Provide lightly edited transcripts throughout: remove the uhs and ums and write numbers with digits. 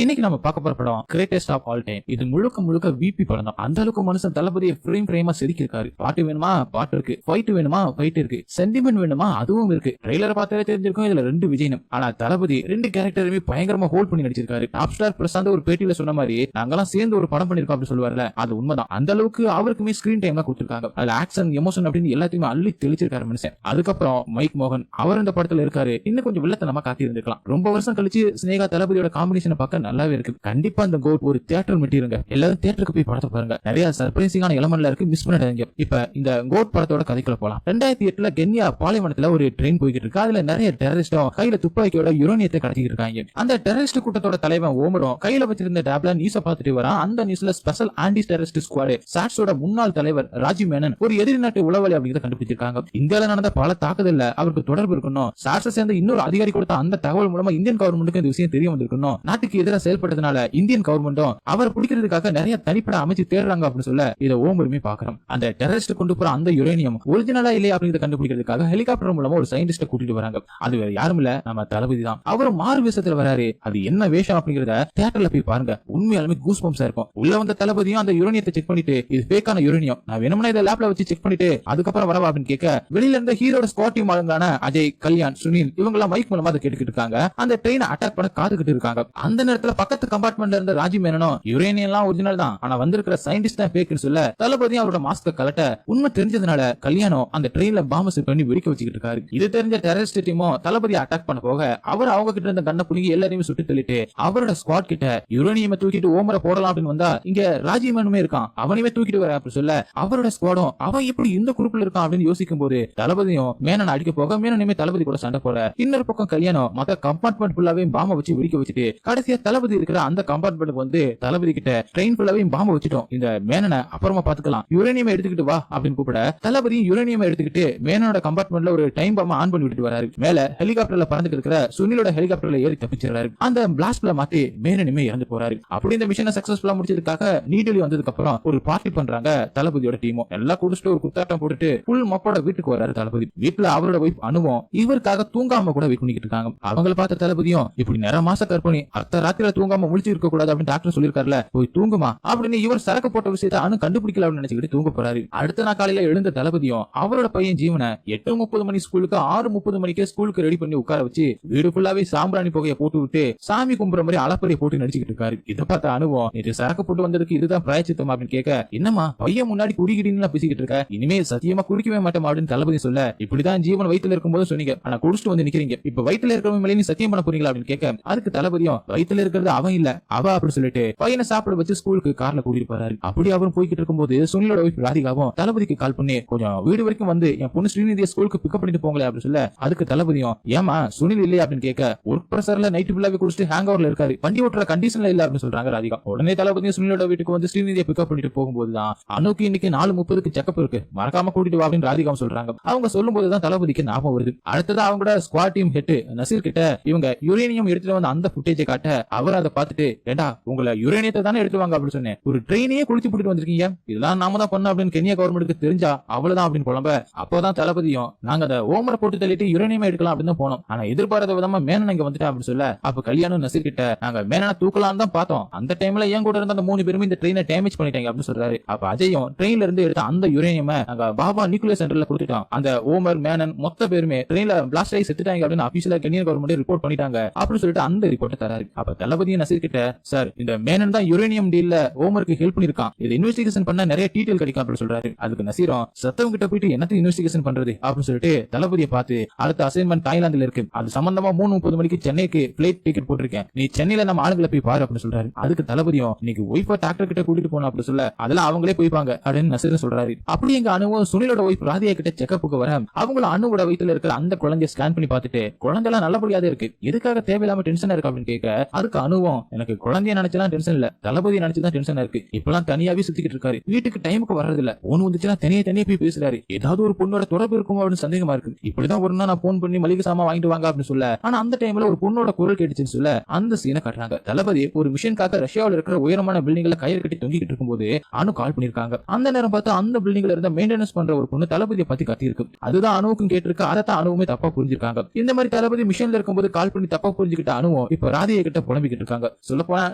இன்னைக்கு நம்ம பார்க்க போற படம் கிரேட்டஸ்ட் ஆஃப் ஆல் டைம். இது முழுக்க முழுக்க விபி படம் தான். அந்த அளவுக்கு மனுஷன் தளபதியை ஃப்ரேம் ஃப்ரேமா செதுக்கியிருக்காரு. பாட்டு வேணுமா பாட்டு இருக்கு, ஃபைட் வேணுமா ஃபைட் இருக்கு, சென்டிமெண்ட் வேணுமா அதுவும் இருக்கு. ட்ரெய்லரை பார்த்தாலே தெரிஞ்சிருக்கும் இதுல ரெண்டு விஜயனும். ஆனா தளபதி ரெண்டு கேரக்டருமே பயங்கரமா ஹோல்ட் பண்ணி நடிச்சிருக்காரு. டாப் ஸ்டார் பிரசாந்த் ஒரு பேட்டியில சொன்ன மாதிரி நாங்கெல்லாம் சேர்ந்து ஒரு படம் பண்ணிருக்கோம் அப்படின்னு சொல்லுவார்ல, அது உண்மைதான். அந்த அளவுக்கு அவருக்குமே ஸ்கிரீன் டைம் தான் கொடுத்திருக்காங்க. அதுல ஆக்ஷன் எமோஷன் அப்படின்னு எல்லாத்தையுமே அள்ளி தெளிச்சிருக்காரு மனுஷன். அதுக்கப்புறம் மைக் மோகன் அவர் இந்த படத்துல இருக்காரு. இன்னும் கொஞ்சம் வில்லத்தனமா காட்டி இருந்திருக்கலாம். ரொம்ப வருஷம் கழிச்சு ஸ்னேகா தளபதியோட காம்பினேஷனை பார்க்க நல்லாவே இருக்கு. கண்டிப்பா இந்த கோட் ஒரு தியேட்டர் மெட்டீரியல். எல்லாரும் தியேட்டருக்கு போய் படத்தை பாருங்க. நிறைய சர்ப்ரைசிங்கான எலமெண்ட்ல இருக்கு, மிஸ் பண்ணிடாதீங்க. இப்ப இந்த கோட் படத்தோட கதைக்குள்ள போலாம். 2008 கென்யா பாலைவனத்துல ஒரு ட்ரெயின் போய்கிட்டு இருக்கு. அதுல நிறைய டெரரிஸ்டும் கையில துப்பாக்கியோட யுரேனியத்தை கடத்திட்டு இருக்காங்க. அந்த டெரரிஸ்ட் கூட்டத்தோட தலைவன் ஓமரும் கையில வச்சிருந்த டேப்ல நியூஸ பார்த்துட்டு வரான். அந்த நியூஸ்ல ஸ்பெஷல் ஆன்டி டெரரிஸ்ட் ஸ்குவாட் சாட்ஸோட முன்னாள் தலைவர் ராஜி மேனன் ஒரு எதிரி நாட்டு உளவாளி அப்படிங்கறத கண்டுபிடிச்சிருக்காங்க. இந்தியால நடந்த பல தாக்குதல்ல அவருக்கு தொடர்பு இருக்கணும். சாட்ஸை சேர்ந்த இன்னொரு அதிகாரி கொடுத்த அந்த தகவல் மூலமா இந்தியன் கவர்மெண்ட்டுக்கு இந்த விஷயம் தெரிய வந்திருக்கணும். நாட்டுக்கு எதிராக செயல்பட்டதுனால இந்தியன் கவர்மெண்ட்டும் அவரை பிடிக்கிறதுக்காக நிறைய தனிப்பட அமைச்சு தேடுறாங்க அப்படின்னு சொல்ல இதை ஓமருமே பாக்குறோம். அந்த டெரரிஸ்ட் கொண்டு போற அந்த யுரேனியம் ஒரிஜினலா இல்லையா அப்படிங்கறத கண்டுபிடிக்கிறதுக்காக ஹெலிகாப்டர் மூலமா ஒரு சயின்டிஸ்ட கூட்டிட்டு வராங்க. அது வேற யாரும் இல்ல, நம்ம தளபதி தான். அவரும் மாறு வேஷத்துல வராரு. அது என்ன வேஷம் அப்படிங்கறத தியேட்டர்ல போய் பாருங்க. உண்மையாலுமே கூஸ் பம்ப்ஸா இருக்கும். உள்ள வந்த தளபதியும் அந்த யுரேனியத்தை செக் பண்ணிட்டு இது ஃபேக்கான யுரேனியம், நான் வேணும்னா இதை லேப்ல வச்சு செக் பண்ணிட்டு அதுக்கப்புறம் வரவா அப்படின்னு கேட்க வெளியில இருந்த ஹீரோட ஸ்குவாட் டீம் ஆளுங்களான அஜய், கல்யாண், சுனில் இவங்க எல்லாம் மைக் மூலமா அதை கேட்டுக்கிட்டு இருக்காங்க. அந்த ட்ரெயினை அட்டாக் பண்ண காத்துக்கிட்டு இருக்காங்க. அந்த நேரத்துல பக்கத்து கம்பார்ட்மெண்ட்ல இருந்த ராஜி மேனனும் யுரேனியம் எல்லாம் ஒரிஜினல் தான், ஆனா வந்திருக்கிற சயின்டிஸ்ட் தான் ஃபேக்னு சொல்ல தளபதியும் அவரோட மாஸ்க கலட்ட உண்மை தெரிஞ்சதுனால கல்யாணம் அந்த ட்ரெயின்ல பாம்பு செட் பண்ணி வெடிக்க வச்சுக்கிட்டு இருக்காரு. இது தெரிஞ்ச டெரரிஸ்ட் டீமும் தளபதியை அட்டாக் பண்ண போக அவர் அவங்க கிட்ட இருந்த கண்ணை புடுங்கி எல்லாரையும் சுட்டு தள்ளிட்டு அவரோட ஸ்குவாட் கிட்ட யுரேனியமை தூக்கிட்டு ஓமரை போடலாம் அப்படின்னு வந்தா இங்க ராஜி மேனுமே இருக்கான், அவனையுமே தூக்கிட்டு வர அப்படி சொல்ல அவரோட ஸ்குவாடும் அவன் எப்படி இந்த குரூப்ல இருக்கான் அப்படின்னு யோசிக்கும் போது தளபதியும் மேனன் அடிக்க போக மேனனுமே தளபதி கூட சண்டை போட இன்னொரு பக்கம் கல்யாணம் மத்த கம்பார்ட்மெண்ட் ஃபுல்லாவே பாம்பை வச்சு வெடிக்க வச்சுட்டு கடைசியா தளபதி இருக்கிற அந்த கம்பார்ட்மெண்ட்டுக்கு வந்து தளபதி கிட்ட ட்ரெயின் ஃபுல்லாவே பாம்பை வச்சுட்டோம், இந்த மேனனை அப்புறமா பாத்துக்கலாம், யுரேனியம் எடுத்துக்கிட்டு வா அப்படின்னு கூப்பிட தளபதி யுரேனியம் எடுத்துக்கிட்டு மேனனோட கம்பார்ட்மெண்ட்ல ஒரு டைம் பாம்பை ஆன் பண்ணி விட்டுட்டு வராரு. மேல ஹெலிகாப்டர்ல பறந்துட்டு இருக்கிற சுனிலோட ஹெலிகாப்டர்ல ஏறி தப்பிச்சிடறாரு. அந்த பிளாஸ்ட்ல மாட்டி மேனனுமே இறந்து போறாரு. அப்படி இந்த மிஷனை சக்சஸ்ஃபுல்லா முடிச்சதுக்காக நீடலி வந்ததுக்கு அப்புறம் ஒரு பார்ட்டி பண்றாங்க தளபதியோட டீமும். எல்லாம் குடிச்சிட்டு ஒரு குத்தாட்டம் போட்டுட்டு புல் மப்போட வீட்டுக்கு வராரு தளபதி. வீட்டுல அவரோட வைஃப் அனுவும் இவருக்காக தூங்காம கூட வெயிட் பண்ணிட்டு இருக்காங்க. அவங்கள பார்த்த தளபதியும் இப்படி நேர மாச கற்பனை அடுத்த ராத்திரில தூங்காம முழிச்சு இருக்க கூடாது அப்படின்னு டாக்டர் சொல்லிருக்காருல, போய் தூங்குமா அப்படின்னு இவர் சரக்கு போட்ட விஷயத்தை அனு கண்டுபிடிக்கல அப்படின்னு நினைச்சுக்கிட்டு தூங்க போறாரு. அடுத்த நாள் காலையில எழுந்த தளபதியும் அவரோட பையன் ஜீவனை 8:30 மணி ஸ்கூலுக்கு 6:30 மணிக்கே ஸ்கூலுக்கு ரெடி பண்ணி உட்கார வச்சு வீடு ஃபுல்லாவே சாம்பிராணி புகையை போட்டு விட்டு சாமி கும்புற மாதிரி அலப்பறையை போட்டு நடிச்சுக்கிட்டு இருக்காரு. இதை பார்த்த அனுவும் இது சரக்கு போட்டு வந்ததுக்கு இதுதான் பிராயச்சித்தம் அப்படின்னு கேட்க, என்னமா பையன் முன்னாடி குடிக்கிட்டு பேசிக்கிட்டு இருக்க, இனிமே சத்தியமா குடிக்கவே மாட்டோம் அப்படின்னு தளபதி சொல்ல, இப்படிதான் ஜீவன் வயித்துல இருக்கும்போது சொன்னீங்க, ஆனா குடிச்சிட்டு வந்து நிக்கிறீங்க, இப்ப வயித்துல இருக்கிறவங்க மேலே நீ சத்தியம் பண்ண போறீங்களா அப்படின்னு கேட்க, அதுக்கு தளபதியும் வயித்துல இருக்கிறது அவன் இல்ல அவ அப்படின்னு சொல்லிட்டு பையனை சாப்பிட வச்சு ஸ்கூலுக்கு கார்ல கூட்டிட்டு போறாரு. அப்படி அவரும் போய்கிட்டு இருக்கும்போது சுனிலோட வைஃப் ராதிகாவும் தளபதிக்கு கால் பண்ணி கொஞ்சம் வீடு வரைக்கும் வந்து என் பொண்ணு ஸ்ரீநிதியை ஸ்கூலுக்கு பிக்கப் பண்ணிட்டு போங்களே அப்படின்னு சொல்ல, அதுக்கு தளபதியும் ஏமா சுனில் இல்லையா அப்படின்னு கேட்க, ஒர்க் பிரஷர்ல நைட் ஃபுல்லாவே குடிச்சிட்டு ஹேங் ஓவர்ல இருக்காரு, வண்டி ஓட்டுற கண்டிஷன்ல இல்ல அப்படின்னு சொல்றாங்க ராதிகா. உடனே தளபதியும் சுனிலோட வீட்டுக்கு வந்து ஸ்ரீநிதியை பிக்கப் பண்ணிட்டு போகும்போதுதான் அனுக்கு இன்னைக்கு 4:30 செக்கப் இருக்கு, மறக்காம கூட்டிட்டு வா அப்படின்னு ராதிகாவும் சொல்றாங்க. அவங்க சொல்லும் போதுதான் தளபதிக்கு ஞாபகம் வருது. அடுத்தது அவங்களோட ஸ்குவாட் டீம் ஹெட் நசீர் கிட்ட இவங்க யுரேனியம் எடுத்துட்டு வந்து அந்த ஃபுட்டேஜை காட்ட அவர் அதை பார்த்துட்டு, ஏண்டா உங்களை யுரேனியத்தை தானே எடுத்து வாங்க அப்படின்னு சொன்னேன், ஒரு ட்ரெயினையே குளிச்சு போட்டு வந்திருக்கீங்க, இதெல்லாம் நாம தான் பண்ண அப்படின்னு கென்யா கவர்மெண்ட்டுக்கு தெரிஞ்சா அவ்வளவுதான் அப்படின்னு புலம்ப, அப்போதான் தளபதியும் நாங்க அதை ஓமரை போட்டு தள்ளிட்டு யுரேனியம் எடுக்கலாம் அப்படின்னு போனோம், ஆனா எதிர்பாராத விதமா மேனன் இங்க வந்துட்டா அப்படின்னு சொல்ல, அப்ப கல்யாணம் நசீர் கிட்ட நாங்க மேனனை தூக்கலாம் தான் பார்த்தோம், அந்த டைம்ல ஏன் கூட இருந்த அந்த 3 பேருமே இந்த ட்ரெயினை டேமேஜ் பண்ணிட்டாங்க அப்படின்னு சொல்றாரு. அப்ப அஜயும் ட்ரெயின்ல இருந்து எடுத்த அந்த யுரேனியம் நாங்க பாபா நியூக்ளியர் சென்டர்ல கொடுத்துட்டோம், அந்த ஓமர் மேனன் மொத்த பேருமே ட்ரெயின்ல பிளாஸ்ட் ஆகி செத்துட்டாங்க அப்படின்னு அபிஷியலா கென்யா கவர்மெண்ட் ரிப்போர்ட் பண்ணிட்டாங்க அப்படின்னு சொல்லிட்டு அந்த ரிப்போர்ட்டை தராரு. அப்ப தளபதியும் நசீர் கிட்ட, சார் இந்த மேனன் தான் யுரேனியம் டீல்ல ஓமருக்கு ஹெல்ப் பண்ணிருக்கான், இது இன்வெஸ்டிகேஷன் பண்ண நிறைய டீடைல் கிடைக்கும் அப்படின்னு சொல்றாரு. அதுக்கு நசீரும் சத்தவங்க கிட்ட போயிட்டு என்னத்தை இன்வெஸ்டிகேஷன் பண்றது அப்படின்னு சொல்லிட்டு தளபதியை பார்த்து, அடுத்த அசைன்மெண்ட் தாய்லாந்துல இருக்கு, அது சம்பந்தமா 3:30 மணிக்கு சென்னைக்கு பிளைட் டிக்கெட் போட்டிருக்கேன், நீ சென்னையில நம்ம ஆளுங்களை போய் பாரு அப்படின்னு சொல்றாரு. அதுக்கு தளபதியும் இன்னைக்கு ஒய்ஃப டாக்டர் கிட்ட கூட்டிட்டு போனோம் அப்படின்னு சொல்ல, அதெல்லாம் அவங்களே போய்ப்பாங்க அப்படின்னு நசீர் சொல்றாரு. அப்படி எங்க அனுவும் சுனிலோட ஒய்ஃப் ராதியா கிட்ட செக்கப்புக்கு வர அவங்கள அனுவோட வயித்துல இருக்கிற அந்த குழந்தைய ஸ்கேன் பண்ணி பார்த்துட்டு குழந்தை எல்லாம் நல்லபடியாவே இருக்கு, எதுக்காக தேவையில்லாம டென்ஷனா இருக்கு அப்படின்னு கேட்க, அதுக்கு அனுவும் எனக்கு குழந்தைய நினைச்சலாம் டென்ஷன் இல்ல, தளபதி நினைச்சுதான் டென்ஷனா இருக்கு, இப்பெல்லாம் தனியாவே சுத்திக்கிட்டு இருக்காரு, வீட்டுக்கு டைமுக்கு வர்றது இல்ல, போன் வந்துச்சுன்னா தனியே போய் பேசுறாரு, ஏதாவது ஒரு பொண்ணோட தொடர்பு இருக்கும் அப்படின்னு சந்தேகமா இருக்கு, இப்படிதான் ஒரு நாள் நான் போன் பண்ணி மளிகை சாமான் வாங்கிட்டு வாங்க அப்படின்னு சொல்ல, ஆனா அந்த டைம்ல ஒரு பொண்ணோட குரல் கேட்டுச்சுன்னு சொல்ல அந்த சீனை காட்டுறாங்க. தளபதி ஒரு மிஷனுக்காக ரஷ்யாவில் இருக்கிற உயரமான பில்டிங்ல கயிறு கட்டி தொங்கிட்டு இருக்கும்போது அனு கால் பண்ணிருக்காங்க. அந்த நேரம் பார்த்து அந்த பில்டிங்ல இருந்த மெயின்டெனன்ஸ் பண்ற ஒரு பொண்ணு தளபதியை பத்தி கத்தி இருக்கு. அதுதான் அனுவுக்கும் கேட்டிருக்கு, அதை தான் அனுவுமே தப்பா புரிஞ்சிருக்காங்க. இந்த மாதிரி தளபதி மிஷன்ல இருக்கும்போது கால் பண்ணி தப்பா புரிஞ்சுக்கிட்ட அனுவும் இப்ப ராதியை கிட்ட புலம்பி புலம்பிக்கிட்டு இருக்காங்க. சொல்ல போனா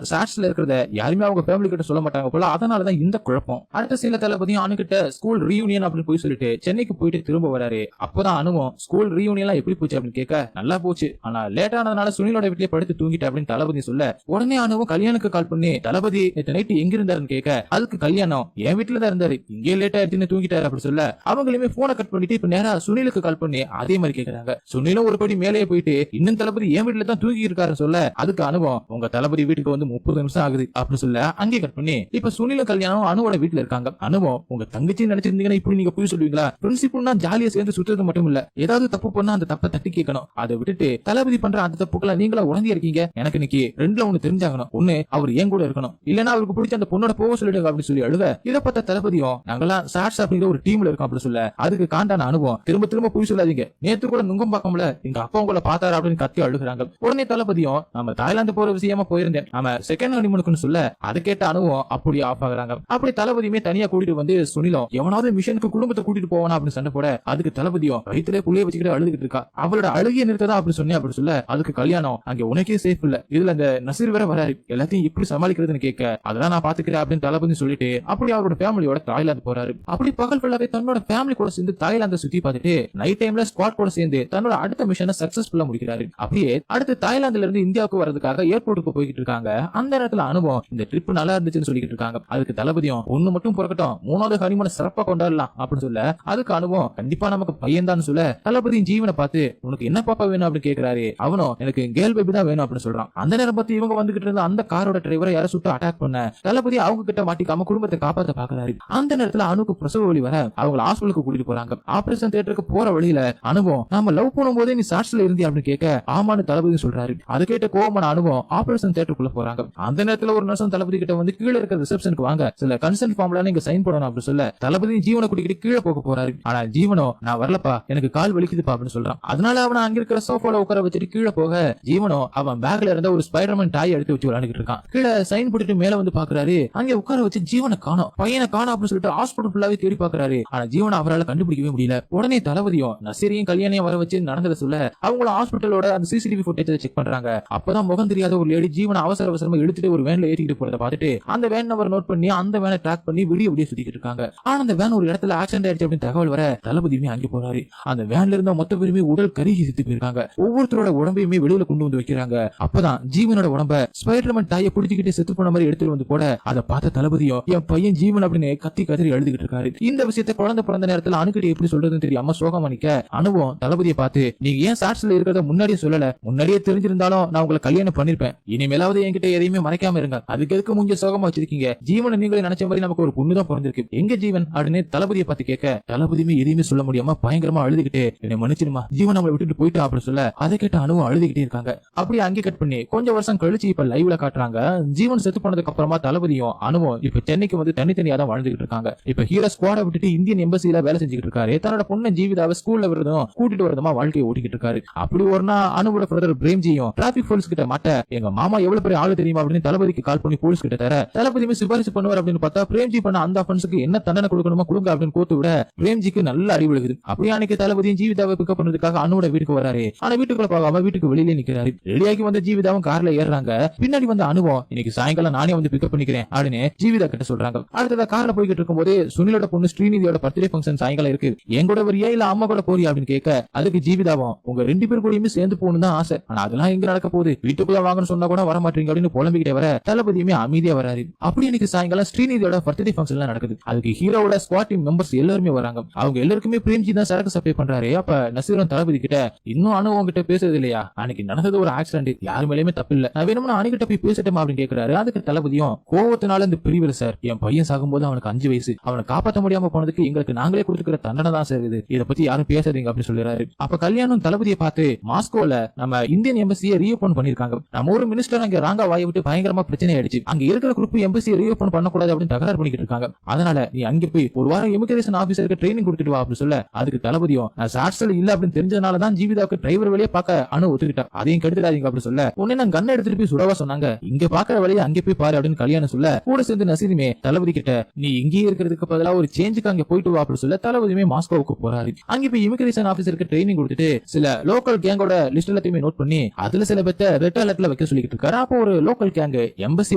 சாட்ஸ்ல இருக்கிறத யாருமே அவங்க ஃபேமிலி கிட்ட சொல்ல மாட்டாங்க போல, அதனாலதான் இந்த குழப்பம். அடுத்த சில தளபதியும் அணுகிட்ட ஸ்கூல் ரீயூனியன் அப்படின்னு போய் சொல்லிட்டு சென்னைக்கு போயிட்டு திரும்ப வராரு. அப்பதான் அணுவும் ஸ்கூல் ரீயூனியன் எப்படி போச்சு அப்படின்னு கேட்க, நல்லா போச்சு, ஆனா லேட் ஆனதுனால சுனிலோட வீட்லயே படுத்து தூங்கிட்ட அப்படின்னு தளபதி சொல்ல, உடனே அணுவும் கல்யாணுக்கு கால் பண்ணி தளபதி நேற்று நைட்டு எங்க இருந்தாருன்னு கேட்க, அதுக்கு கல்யாணம் என் வீட்டுல தான் இருந்தாரு, இங்கே லேட் ஆயிடுச்சுன்னு தூங்கிட்டாரு அப்படின்னு சொல்ல, அவங்களுமே போனை கட் பண்ணிட்டு இப்ப நேரா சுனிலுக்கு கால் பண்ணி அதே மாதிரி கேக்குறாங்க. சுனிலும் ஒரு படி மேலே போயிட்டு இன்னும் தளபதி என் வீட்டுல தான் தூங்கி இருக்காரு சொல்ல, அதுக்கு அனுபவம் உங்க தளபதி வீட்டுக்கு வந்து 30 நிமிஷம் ஆகுது அப்படின்னு சொல்ல, அங்கே கட் பண்ணி இப்ப சுனில கல்யாணம் அனுவோட வீட்டுல இருக்காங்க. அனுபவம் உங்க தங்கச்சி நினைச்சிருந்தீங்கன்னா இப்படி நீங்க போய் சொல்லுவீங்களா? பிரின்சிபல்னா ஜாலியா சேர்ந்து சுத்துறது மட்டும் இல்ல, ஏதாவது தப்பு பண்ணா அந்த தப்பை தட்டி கேட்கணும். அதை விட்டுட்டு தளபதி பண்ற அந்த தப்புக்களை நீங்களா உடந்தி இருக்கீங்க. எனக்கு இன்னைக்கு ரெண்டுல ஒண்ணு தெரிஞ்சாகணும், ஒண்ணு அவர் ஏன் கூட இருக்கணும், இல்லன்னா அவருக்கு பிடிச்ச அந்த பொண்ணோட போக சொல்லிடுங்க அப்படின்னு சொல்லி அழுவ, இதை பார்த்த தளபதியும் நாங்கெல்லாம் சாட்ஸ் அப்படிங்கிற ஒரு டீம்ல இருக்கோம் அப்படின்னு சொல்ல, அதுக்கு காண்டான அனுபவம் திரும்ப திரும்ப போய் சொல்லாதீங்க, நேத்து கூட நுங்கம் பார்க்கல எங்க அப்பா உங்களை பார்த்தாரு அப்படின்னு கத்தி அழுகுறாங்க. உடனே தளபதியும் நம்ம தாய்லாந்து போற விஷயமா போயிருந்தேன், நம்ம செகண்ட் ஹனிமூனுக்குன்னு சொல்ல, அதை கேட்ட அனுபவம் அப்படியே ஆஃப் ஆகுறாங்க. அப்படி தளபதியுமே தனியா கூட்டிட்டு வந்து சுனிலும் எவனாவது மிஷனுக்கு குடும்பத்தை கூட்டிட்டு போவானா அப்படின்னு சண்டை போட, அதுக்கு தளபதியும் வயிற்றுல புள்ளைய வச்சுக்கிட்டு அழுதுகிட்டு இருக்கா. அவளோட அழுகிய நிறுத்ததா அப்படி சொன்னேன் அப்படின்னு சொல்ல, அதுக்கு கல்யாணம் அங்க உனக்கே சேஃப் இல்ல, இதுல அந்த நசீர் வேற வராரு, எல்லாத்தையும் எப்படி சமாளிக்கிறதுன்னு கேட்க, அதெல்லாம் நான் பாத்துக்கிறேன் அப்படின்னு தளபதி சொல்லிட்டு அப்படி அவரோட ஃபேமிலியோட தாய்லாந்து போறாரு. அப்படி பகல் ஃபுல்லாவே தன்னோட ஃபேமிலி கூட சேர்ந்து தாய்லாந்தை சுத்தி பார்த்துட்டு நைட் டைம்ல ஸ்குவாட் கூட சேர்ந்து தன்னோட அடுத்த மிஷனை சக்சஸ்ஃபுல்லா முடிக்கிறாரு. அப்படியே அடுத்து தாய்லாந்துல இருந்து இந்தியாவுக்கு வரதுக்காக ஏர்போர்ட்டுக்கு போய்கிட்டு இருக்காங்க. அந்த நேரத்துல அனுபவம் இந்த ட்ரிப் நல்லா இருந்துச்சுன்னு சொல்லிட்டு இருக்காங்க. அதுக்கு தளபதியும் ஒண்ணு மட்டும் பிறக்கட்டும், 3வது ஹனிமூனை சிறப்பா கொண்டாடலாம் அப்படின்னு சொல்ல, அதுக்கு அனுபவம் கண்டிப்பா நமக்கு பையன் தான் சொல்ல, தளபதியின் ஜீவனை பார்த்து உனக்கு என்ன பாப்பா வேணும் அப்படின்னு கேட்கிறாரு. அவனும் எனக்கு கேர்ள் பேபி தான் வேணும் அப்படின்னு சொல்றான். அந்த நேரம் பார்த்து இவங்க வந்துகிட்டு இருந்த அந்த காரோட டிரைவரை யார சுட்டு அட்டாக் பண்ண, தளபதி அவங்க கிட்ட மாட்டிக்காம குடும்பத்தை காப்பாற்ற பாக்குறாரு. அந்த நேரத்துல அனுக்கு பிரசவ வலி வர அவங்க ஹாஸ்பிட்டலுக்கு கூட்டிட்டு போறாங்க. ஆபரேஷன் தியேட்டருக்கு போற வழியில அனுபவம் நாம லவ் பண்ணும் போதே நீ சாட்ஸ்ல இருந்தி அப்படின்னு கேட்க, ஆமான்னு தளபதி சொல்றாரு. அதை கேட்ட கோவமான அனுபவம் ஆபரேஷன் தியேட்டருக்குள்ள போறாங்க. அந்த நேரத்துல ஒரு நர்சன் தளபதி கிட்ட வந்து கீழே இருக்கிற ரிசப்ஷனுக்கு வாங்க, சில கன்சென்ட் ஃபார்ம்ல நீங்க சைன் பண்ணணும் அப்படின்னு சொல்ல, தளபதி ஜீவனை கூட்டிட்டு கீழே போக போறாரு. ஆனா ஜீவனோ நான் வரலப்பா, எனக்கு கால் வலிக்குதுப்பா அப்படின்னு சொல்றான். அதனால அவனை அங்க இருக்கிற சோஃபால உட்கார வச்சுட்டு கீழே போக, ஜீவனோ அவன் பேக்ல இருந்த ஒரு ஸ்பைடர்மேன் டாய் எடுத்து வச்சு விளையாண்டுட்டு இருக்கான். கீழே சைன் போட்டுட்டு மேல வந்து பாக்குறாரு, அங்க உட்கார வச்சு ஜீவனை காணோம், பையனை காணோம் அப்படின்னு சொல்லிட்டு ஹாஸ்பிட்டல் ஃபுல்லாவே தேடி பாக்குறாரு. ஆனா ஜீவனை அவரால் கண்டுபிடிக்கவே முடியல. உடனே தளபதியும் நசீரையும் கல்யாணியும் வர வச்சு நடந்ததை சொல்ல, அவங்கள ஹாஸ்பிட்டலோட அந்த சிசிடிவி ஃபுட்டேஜ் செக் பண்றாங்க. அப்பதான் முகம் தெரியாத ஒரு லேடி ஜீவனை அவசர அவசரமா எடுத்துட்டு ஒரு வேன்ல ஏற்றிட்டு போறத பார்த்துட்டு அந்த வேன் நம்பர் நோட் பண்ணி அந்த வேனை ட்ராக் பண்ணி விடிய சுத்திட்டு இருக்காங்க. ஆனா அந்த வேன் ஒரு இடத்துல ஆக்சிடென்ட் ஆயிடுச்சு அப்படின்னு தகவல் வர தளபதியுமே அங்கே போறாரு. அந்த வேன்ல இருந்த மொத்த பேருமே உடல் கருகி செத்து போயிருக்காங்க. ஒவ்வொருத்தரோட உடம்பையுமே வெளியில கொண்டு வந்து வைக்கிறாங்க. அப்பதான் ஜீவனோட உடம்ப ஸ்பைடர்மேன் டாயை பிடிச்சிக்கிட்டு செத்து போன மாதிரி எடுத்துட்டு வந்து போட, அதை பார்த்த தளபதியும் என் பையன் ஜீவன் அப்படின்னு கத்தி கதறி எழுதிக்கிட்டு இருக்காரு. இந்த விஷயத்தை குழந்தை பிறந்த நேரத்துல அணுகிட்ட எப்படி சொல்றதுன்னு தெரியாம சோகம் அணிக்க, அனுபவம் தளபதியை பார்த்து நீங்க ஏன் சாட்ஸ்ல இருக்கிறத முன்னாடியே சொல்லல, முன்னாடியே தெரிஞ்சிருந்தாலும் நான் உங்களை கல்யாணம் பண்ணிருப்பேன், இனிமேலாவது என்கிட்ட எதையுமே மறைக்காம இருங்க, அதுக்கு எதுக்கு மூஞ்ச சோகமா வச்சிருக்கீங்க, ஜீவனை நீங்களே நினைச்ச மாதிரி நமக்கு ஒரு பொண்ணு தான் பிறந்திருக்கு, எங்க ஜீவன் அப்படின்னு தளபதியை பார்த்து கேட்க, தளபதியுமே எதையுமே சொல்ல முடியாம பயங்கரமா அழுதுகிட்டு என்னை மன்னிச்சிடுமா, ஜீவன் நம்மளை விட்டுட்டு போயிட்டா அப்படின்னு சொல்ல, அதை கேட்ட அனுபவம் அழுதுகிட்டே இருக்காங்க. அப்படியே அங்கே கட் பண்ணி கொஞ்சம் வருஷம் கழிச்சு இப்ப லைவ்ல காட்டுறாங்க. ஜீவன் செத்து போனதுக்கு அப்புறமா தளபதியும் அனுபவம் இப்ப சென்னைக்கு வந்து தனித்தனியா தான் வாழ்ந்துகிட்டு இருக்காங்க. இப்ப ஹீரோ ஸ்குவாட விட்டுட்டு இந்தியன் எம்பசில வேலை செஞ்சுட்டு இருக்காரு. தன்னோட பொண்ணு ஜீவிதாவை ஸ்கூல்ல விடுறதும் கூட்டிட்டு வரதுமா வாழ்க்கையை ஓட்டிக்கிட்டு இருக்காரு. அப்படி ஒரு நாள் அனுபவ பிரதர் பிரேம்ஜியும் டிராபிக் போலீஸ் கிட்ட மாட்ட, எங்க மாமா எவ்வளவு பெரிய ஆளு தெரியுமா அப்படின்னு தளபதிக்கு கால் பண்ணி போலீஸ் கிட்ட தர, தளபதியுமே சிபாரிசு பண்ணுவார் அப்படின்னு பார்த்தா பிரேம்ஜி பண்ண அந்த அஃபென்ஸ்க்கு என்ன தண்டனை கொடுக்கணுமோ கொடுங்க அப்படின்னு கோத்து விட பிரேம்ஜிக்கு நல்ல அடி விழுகுது. அப்படியே அன்னைக்கு தளபதியும் ஜீவிதாவை பிக்கப் பண்றதுக்காக அனுவோட வீட்டுக்கு வராரு. ஆனா வீட்டுக்குள்ள போகாம வீட்டுக்கு வெளியிலே நிக்கிறாரு. ரெடியாகி வந்த ஜீவிதாவும் கார்ல ஏறாங்க. பின்னாடி வந்த அனுபவம் இன்னைக்கு சாயங்காலம் நானே வந்து பிக்கப் பண்ணிக்கிறேன் அப்படின்னு ஜீவிதா கிட்ட சொல்றாங்க. அடுத்ததா கார்ல போய்கிட்டு இருக்கும்போது சுனிலோட பொண்ணு ஸ்ரீநிதியோட பர்த்டே ஃபங்க்ஷன் சாயங்காலம் இருக்கு, என் கூட வரியா இல்ல அம்மா கூட போறியா அப்படின்னு கேட்க, அதுக்கு ஜீவிதாவும் உங்க 2 பேர் கூடயுமே சேர்ந்து போகணும் தான் ஆசை, ஆனா அதெல்லாம் எங்க நடக்க போகுது, வீட்டுக்குள்ள வாங்கன்னு சொன்னா கூட வர மாட்டீங்க அப்படின்னு புலம்பிக்கிட்டே வர தளபதியுமே அமைதியா வராரு. அப்படி இன்னைக்கு சாயங்காலம் ஸ்ரீநிதியோட பர்த்டே ஃபங்க்ஷன் நடக்குது. அதுக்கு ஹீரோவோட ஸ்குவாட் டீம் மெம்பர்ஸ் எல்லாருமே வராங்க. அவங்க எல்லாருக்குமே பிரேம்ஜி தான் சரக்கு சப்ளை பண்றாரு. அப்ப நசீரன் தளபதி கிட்ட இன்னும் அனுபவம் கிட்ட பேசுறது இல்லையா, அன்னைக்கு நடந்தது ஒரு ஆக்சிடென்ட், யாரு மேலேயுமே தப்பு இல்ல, நான் வேணும்னா அணுகிட்ட போய் பேசட்டுமா அப்படின்னு கேட்கிறாரு. அதுக்கு தளபதியும் கோவத்தினால இந்த பிரிவில் சார், என் பையன் சாகும்போது அவனுக்கு 5 வயசு, அவனை காப்பாற்ற முடியாம போனதுக்கு எங்களுக்கு நாங்களே கொடுத்துக்கிற தண்டனை தான் சார் இது, இதை பத்தி யாரும் பேசாதீங்க அப்படின்னு சொல்லிடுறாரு. அப்ப கல்யாணம் தளபதியை பார்த்து மாஸ்கோல நம்ம இந்தியன் எம்பசியை ரீஓபன் பண்ணிருக்காங்க, நம்ம ஒரு மினிஸ்டர் அங்க ராங்கா வாயை விட்டு பயங்கரமா பிரச்சனை ஆயிடுச்சு, அங்க இருக்கிற குரூப் எம்பசியை ரீஓபன் பண்ணக்கூடாது அப்படின்னு தகராறு பண்ணிக்கிட்டு இருக்காங்க, அதனால நீ அங்க போய் ஒரு வாரம் இமிகிரேஷன் ஆபீசருக்கு ட்ரைனிங் கொடுத்துட்டு வா அப்படின்னு சொல்ல, அதுக்கு தளபதியும் நான் சாட்ஸ்ல இல்ல அப்படின்னு தெரிஞ்சதுனால தான் ஜீவிதாவுக்கு டிரைவர் வழியே பார்க்க அனு ஒத்துக்கிட்டா, அதையும் கெடுத்துடாதீங்க அப்படின்னு சொல்ல, உடனே நான் கண்ணை எடுத்துட்டு போய் சுடவா சொன்னாங்க, இங்க பாக்குற வழியை அங்கே போய் பாரு அப்படின்னு கல்யாணம் சொல்ல, கூட சேர்ந்து நசீருமே தளபதி கிட்ட நீ இங்கேயே இருக்கிறதுக்கு பதிலா ஒரு சேஞ்சுக்கு அங்க போயிட்டு வா அப்படின்னு சொல்ல தளபதியுமே மாஸ்கோவுக்கு போறாரு. அங்க போய் இமிகிரேஷன் ஆபீசருக்கு ட்ரைனிங் கொடுத்துட்டு சில லோக்கல் கேங்கோட லிஸ்ட் எல்லாத்தையுமே நோட் பண்ணி அதுல சில பேர்த்த ரெட் அலர்ட்ல வைக்க சொல்லிட்டு இருக்காரு. அப்போ ஒரு லோக்கல் கேங் எம்பசி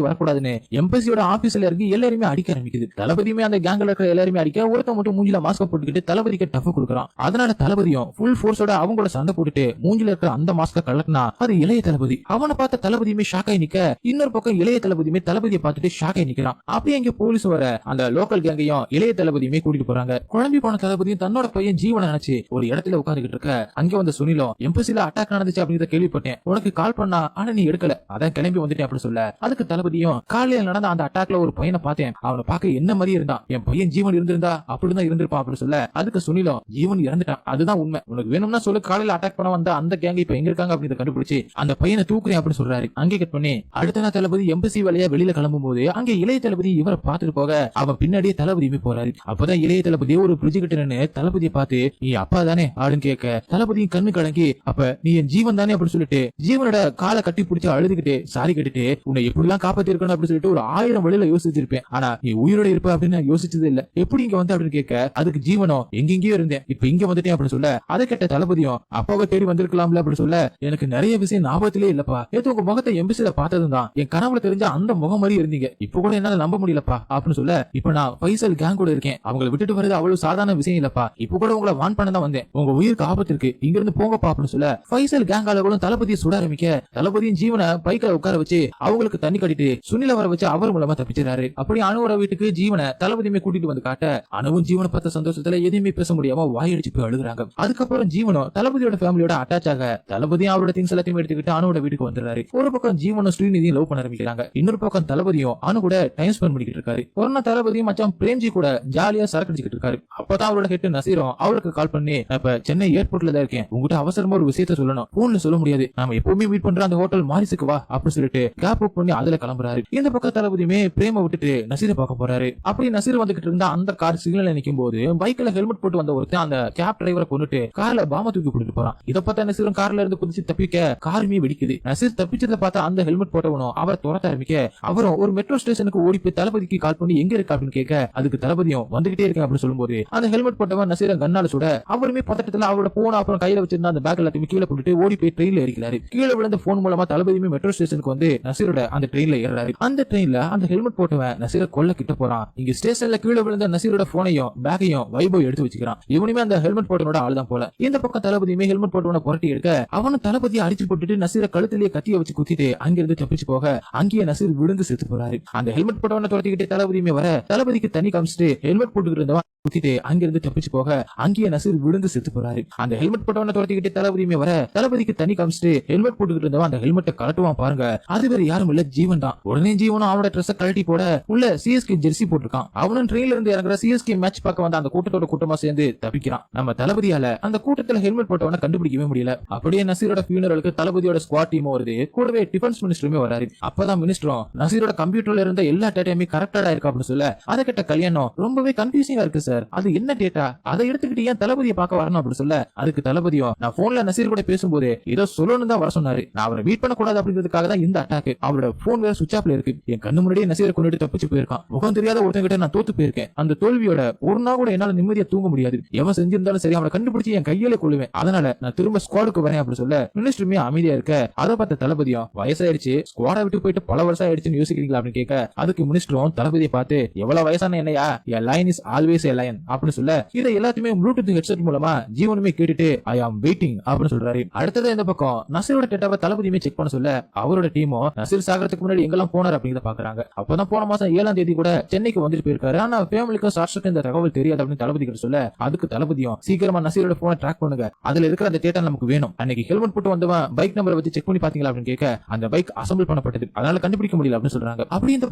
வரக்கூடாதுன்னு எம்பசியோட ஆபீஸ்ல இருக்கு எல்லாருமே அடிக்க ஆரம்பிக்குது. தளபதியுமே அந்த கேங்ல இருக்கிற எல்லாருமே அடிக்க, ஒருத்த மட்டும் மூஞ்சில மாஸ்க் போட்டுக்கிட்டு தளபதிக்கு டஃப் கொடுக்குறான். அதனால தளபதியும் ஃபுல் ஃபோர்ஸோட அவங்களோட சண்டை போட்டுட்டு மூஞ்சில இருக்கிற அந்த மாஸ்க கலட்டினா அது இளைய தளபதி. அவனை பார்த்த தளபதியுமே ஷாக் ஆகி நிக்க, இன்னொரு பக்கம் இளைய தளபதியுமே தளபதியை பார்த்துட்டு ஷாக் ஆகி நிக்கிறான். அப்படியே இங்க போலீஸ் வர அந்த லோக்கல் கேங்கையும் இளைய தளபதியுமே கூட்டிட்டு போறாங்க. குழம்பி போன தளபதியும் தன்னோட பையன் ஜீவனை நினைச்சு ஒரு இடத்துல உட்கார்ந்துகிட்டு இருக்க, அங்க வந்த சுனிலும் எம்பசில அட்டாக் நடந்துச்சு அப்படிங்கறத கேள்விப்பட்டேன், உனக்கு கால் பண்ணா ஆனா நீ எடுக்கல, அதான் கிளம்பி வந்துட்டேன் அப்படின்னு சொல்ல, அதுக்கு தளபதியும் காலையில நடந்த அந்த அட்டாக்ல ஒரு பையனை பார்த்தேன், அவனை பார்க்க என்ன மாதிரி இருந்தான், என் பையன் ஜீவன் இருந்திருந்தா அப்படிதான் இருந்திருப்பான் அப்படின்னு சொல்ல, அதுக்கு சுனிலும் ஜீவன் இறந்துட்டான், அதுதான் உண்மை, உனக்கு வேணும்னா சொல்லு, காலையில அட்டாக் பண்ண வந்த அந்த கேங் இப்ப எங்க இருக்காங்க அப்படின்னு கண்டுபிடிச்சு அந்த பையனை தூக்குறேன் அப்படின்னு சொல்றாரு. அங்கே கட் பண்ணி அடுத்த நாள் தளபதி எம்பசி வழியா வெளியில கிளம்பும் போது அங்க இளைய தளபதி இவரை பார்த்துட்டு போக, அவன் பின்னாடியே தளபதியுமே போறாரு. அப்பதான் இளைய தளபதி ஒரு பிரிட்ஜ் கிட்ட நின்னு தளபதியை பார்த்து நீ அப்பா தானே அப்படின்னு கேட்க, தளபதியும் கண்ணு கலங்கி அப்ப நீ என் ஜீவன் தானே அப்படின்னு சொல்லிட்டு ஜீவனோட காலை கட்டி பிடிச்சு அழுதுகிட்டு சாரி கேட்டுட்டு, உன்னை எப்படி எல்லாம் காப்பாத்தி இருக்கணும் அப்படின்னு சொல்லிட்டு ஒரு 1000 வழியில யோசிச்சிருப்பேன், ஆனா நீ உயிரோட இருப்ப அப்படின்னு நான் யோசிச்சது இல்ல, எப்படி இங்க வந்து அப்படின்னு கேட்க, அதுக்கு ஜீவனோ எங்கெங்கயோ இருந்தேன் இப்ப இங்க வந்துட்டேன் அப்படின்னு சொல்ல, அதை கேட்ட தளபதியும் அப்பாவை தேடி வந்திருக்கலாம்ல அப்படின்னு சொல்ல, எனக்கு நிறைய விஷயம் ஞாபகத்திலே இல்லப்பா, ஏதோ உங்க முகத்தை எம்பிசில பார்த்ததும் தான் என் கனவுல தெரிஞ்ச அந்த முகம் மாதிரி இருந்தீங்க, இப்ப கூட என்னால நம்ப முடியலப்பா அப்படின்னு சொல்ல, இப்ப நான் பைசல் கேங் கூட இருக்கேன், அவங்களை விட்டுட்டு வரது அவ்வளவு சாதாரண விஷயம் இல்லப்பா, இப்ப கூட உங்களை வான் பண்ண தான் வந்தேன், உங்க உயிருக்கு ஆபத்து இருக்கு, இங்க இருந்து போங்கப்பா அப்படின்னு சொல்ல, பைசல் கேங் ஆளுகளும் தளபதியை சுட ஆரம்பிக்க, தளபதியும் ஜீவனை பைக்ல உட்கார வச்சு அவங்களுக்கு தண்ணி கட்டிட்டு சுனில வர வச்சு அவர் மூலமா தப்பிச்சிடறாரு. அப்படி அணுவோட வீட்டுக்கு ஜீவனை தளபதியுமே கூட்டிட்டு வந்து காட்ட, அணுவும் ஜீவனை பார்த்த சந்தோஷத்துல எதையுமே பேச முடியாம வாயடிச்சு போய் அழுகுறாங்க. அதுக்கப்புறம் ஜீவனும் தளபதியோட ஃபேமிலியோட அட்டாச் ஆக தளபதியும் அவரோட திங்ஸ் எல்லாத்தையும் எடுத்துக்கிட்டு அணுவோட வீட்டுக்கு வந்துடுறாரு. ஒரு பக்கம் ஜீவனும் ஸ்ரீநிதியும் லவ் பண்ண ஆரம்பிக்கிறாங்க, இன்னொரு பக்கம் தளபதியும் அணு கூட டைம் ஸ்பெண்ட் பண்ணிக்கிட்டு இருக்காரு. ஒரு நாள் தளபதியும் மச்சான் பிரேம்ஜி கூட ஜாலியா சரக்கு அடிச்சுக்கிட்டு இருக்காரு. அப்பதான் அவரோட ஹெட் நசீரும் அவருக்கு கால் பண்ணி, இப்ப சென்னை ஏர்போர்ட்ல தான் இருக்கேன், உங்ககிட்ட அவசரமா ஒரு விஷயத்த சொல்லணும், போன்ல சொல்ல முடியாது, நாம எப்பவுமே மீட் பண்ற அந்த ஹோட்டல் மாரிஸுக்கு வா அப்படின்னு சொல்லிட்டு கேப் புக் பண்ணி அதுல கிளம்புறாரு. இந்த பக்கம் தளபதியுமே பிரேம விட்டுட்டு நசீரை பார்க்க போறாரு. அப்படி நசீர் வந்துகிட்டு இருந்தா அந்த கார் சிக்னல்ல நிக்கும் போது பைக்ல ஹெல்மெட் போட்டு வந்த ஒருத்தன் அந்த கேப் டிரைவரை கொண்டுட்டு கார்ல பாம தூக்கி போட்டுட்டு போறான். இத பார்த்தா நசீரும் கார்ல இருந்து குதிச்சு தப்பிக்க காருமே வெடிக்குது. நசீர் தப்பிச்சதை பார்த்தா அந்த ஹெல்மெட் போட்டவனும் அவரை துரத்த ஆரம்பிக்க, அவரும் ஒரு மெட்ரோ ஸ்டேஷனுக்கு ஓடி போய் தளபதிக்கு கால் பண்ணி எங்க இருக்கு அப்படின்னு கேட்க, அதுக்கு தளபதியும் வந்துகிட்டே இருக்கேன் அப்படின்னு சொல்லும்போது அந்த ஹெல்மெட் போட்டவன் நசீரை கண்ணால சுட, அவருமே பதட்டத்துல அவரோட போன அப்புறம் கையில வச்சிருந்த அந்த பேக் எல்லாத்தையுமே கீழே போட்டுட்டு ஓடி போய் ட்ரெயின்ல ஏறிக்கிறாரு. கீழே விழுந்த போன் மூலமா தளபதியுமே மெட்ரோ ஸ்டேஷனுக்கு வந்து நசீரோட அந்த ட்ரெயின்ல ஏறாரு. அந்த ட்ரெயின்ல அந்த ஹெல்மெட் போட்டவன் நசீரை கொல்ல கிட்ட போறான். இங்க ஸ்டேஷன்ல கீழே விழுந்த நசீரோட போனையும் பேக்கையும் வைபவ் எடுத்து வச்சுக்கிறான். இவனுமே அந்த ஹெல்மெட் போட்டவனோட ஆளுதான் போல. இந்த பக்கம் தளபதியுமே ஹெல்மெட் போட்டவனை புரட்டி எடுக்க, அவனும் தளபதியை அடிச்சு போட்டுட்டு நசீரை கழுத்திலேயே கத்திய வச்சு குத்திட்டு அங்கிருந்து தப்பிச்சு போக, அங்கேயே நசீர் விழுந்து செத்து போறாரு. அந்த ஹெல்மெட் போட்டவனை துரத்திக்கிட்டு தளபதியுமே வர, தளபதிக்கு தண்ணி காமிச்சிட்டு ஹெல்மெட் போட்டுக்கிட்டு இருந்தவன் குத்திட்டு அங்கிருந்து தப்பிச்சு போக, அங்கேயே நசீர் விழுந்து செத்து போறாரு. அந்த ஹெல்மெட் போட்டவனை துரத்திக்கிட்டு தளபதியுமே வர, தளபதிக்கு தண்ணி காமிச்சிட்டு ஹெல்மெட் போட்டுக்கிட்டு இருந்தவன் அந்த ஹெல்மெட்டை கலட்டுவான் பாருங்க, அது வேற யாரும் இல்ல ஜீவன் தான். உடனே ஜீவனும் அவனோட ட்ரெஸ் கழட்டி போட உள்ள சிஎஸ்கே ஜெர்சி போட்டிருக்கான். அவனும் ட்ரெயின்ல இருந்து இறங்குற சிஎஸ்கே மேட்ச் பார்க்க வந்த அந்த கூட்டத்தோட கூட்டமா சேர்ந்து தப்பிக்கிறான். நம்ம தளபதியால அந்த கூட்டத்துல ஹெல்மெட் போட்டவனை கண்டுபிடிக்கவே முடியல. அப்படியே நசீரோட ஃபியூனரலுக்கு தளபதியோட ஸ்குவாட் டீம் வருது, கூடவே டிஃபென்ஸ் மினிஸ்டருமே வராரு. அப்பதான் மினிஸ்டரும் நசீரோட கம்ப்யூட்டர்ல இருந்த எல்லா டேட்டாயுமே கரெக்டா இருக்கா அப்படின்னு சொல்ல, அதை கேட்ட கல்யாணம் ரொம்பவே கன்ஃபியூசிங்கா இருக்கு சார், அது என்ன டேட்டா, அதை எடுத்துக்கிட்டு ஏன் தளபதியை பார்க்க வரணும் அப்படின்னு சொல்ல, அதுக்கு தளபதியும் நான் போன்ல நசீர் கூட பேசும்போது ஏதோ சொல்லணும் தான் வர சொன்னாரு, நான் அவரை மீட் பண்ண கூடாது அப்படிங்கிறதுக்காக தான் இந்த அட்டாக், அவரோட போன் வேற சுவிட்ச் ஆஃப்ல இருக்கு, என் கண்ணு முன்னாடியே நசீரை கொண்டுட்டு தப்பிச்சு போயிருக்கான், முகம் தெரியாத ஒருத்தங்கிட்ட நான் தோத்து போயிருக்கேன், அந்த தோல்வியோட ஒரு நாள் கூட என்னால நிம்மதியா தூங்க முடியாது, எவன் செஞ்சிருந்தாலும் சரி அவனை கண்டுபிடிச்சு என் கையில கொள்ளுவேன், அதனால நான் திரும்ப ஸ்குவாடுக்கு வரேன் அப்படின்னு சொல்ல, மினிஸ்டருமே அமைதியா இருக்க, அதை பார்த்த தளபதியும் வயசாயிடுச்சு ஸ்குவாடை விட்டு போயிட்டு பல வருஷம் ஆயிடுச்சுன்னு யோசிக்கிறீங்களா அப்படின்னு கேட்க, அதுக்கு மினிஸ்டரும் தளபதியை பார்த்து எவ்வளவு வயசான என்னையா, எ line is always a line அப்படின்னு சொல்ல, இதை எல்லாத்தையுமே ப்ளூடூத் ஹெட்செட் மூலமா ஜீவனுமே கேட்டுட்டு ஐ ஆம் வெயிட்டிங் அப்படின்னு சொல்றாரு. அடுத்தது இந்த பக்கம் நசீரோட டேட்டாவை தளபதியுமே செக் பண்ண சொல்ல, அவரோட டீமும் நசீர் சாகறதுக்கு முன்னாடி எங்கெல்லாம் போனார் அப்படிங்கிறத பாக்குறாங்க. அப்பதான் போன மாசம் 7ஆம் தேதி கூட சென்னைக்கு வந்துட்டு போயிருக்காரு, ஆனா ஃபேமிலிக்கும் சார்ஸ்க்கு இந்த தகவல் தெரியாது அப்படின்னு தளபதி கிட்ட சொல்ல, அதுக்கு தளபதியும் சீக்கிரமா நசீரோட போனை ட்ராக் பண்ணுங்க, அதுல இருக்கிற அந்த டேட்டா நமக்கு வேணும், அன்னைக்கு ஹெல்மெட் போட்டு வந்தவன் பைக் நம்பரை வச்சு செக் பண்ணி பாத்தீங்களா அப்படின்னு கேட்க, அந்த பைக் அசம்பிள் பண்ணப்பட்டது, அதனால கண்டுபிடிக்க முடியல அப்படின்னு சொல்றாங்க. அப்படி இந்த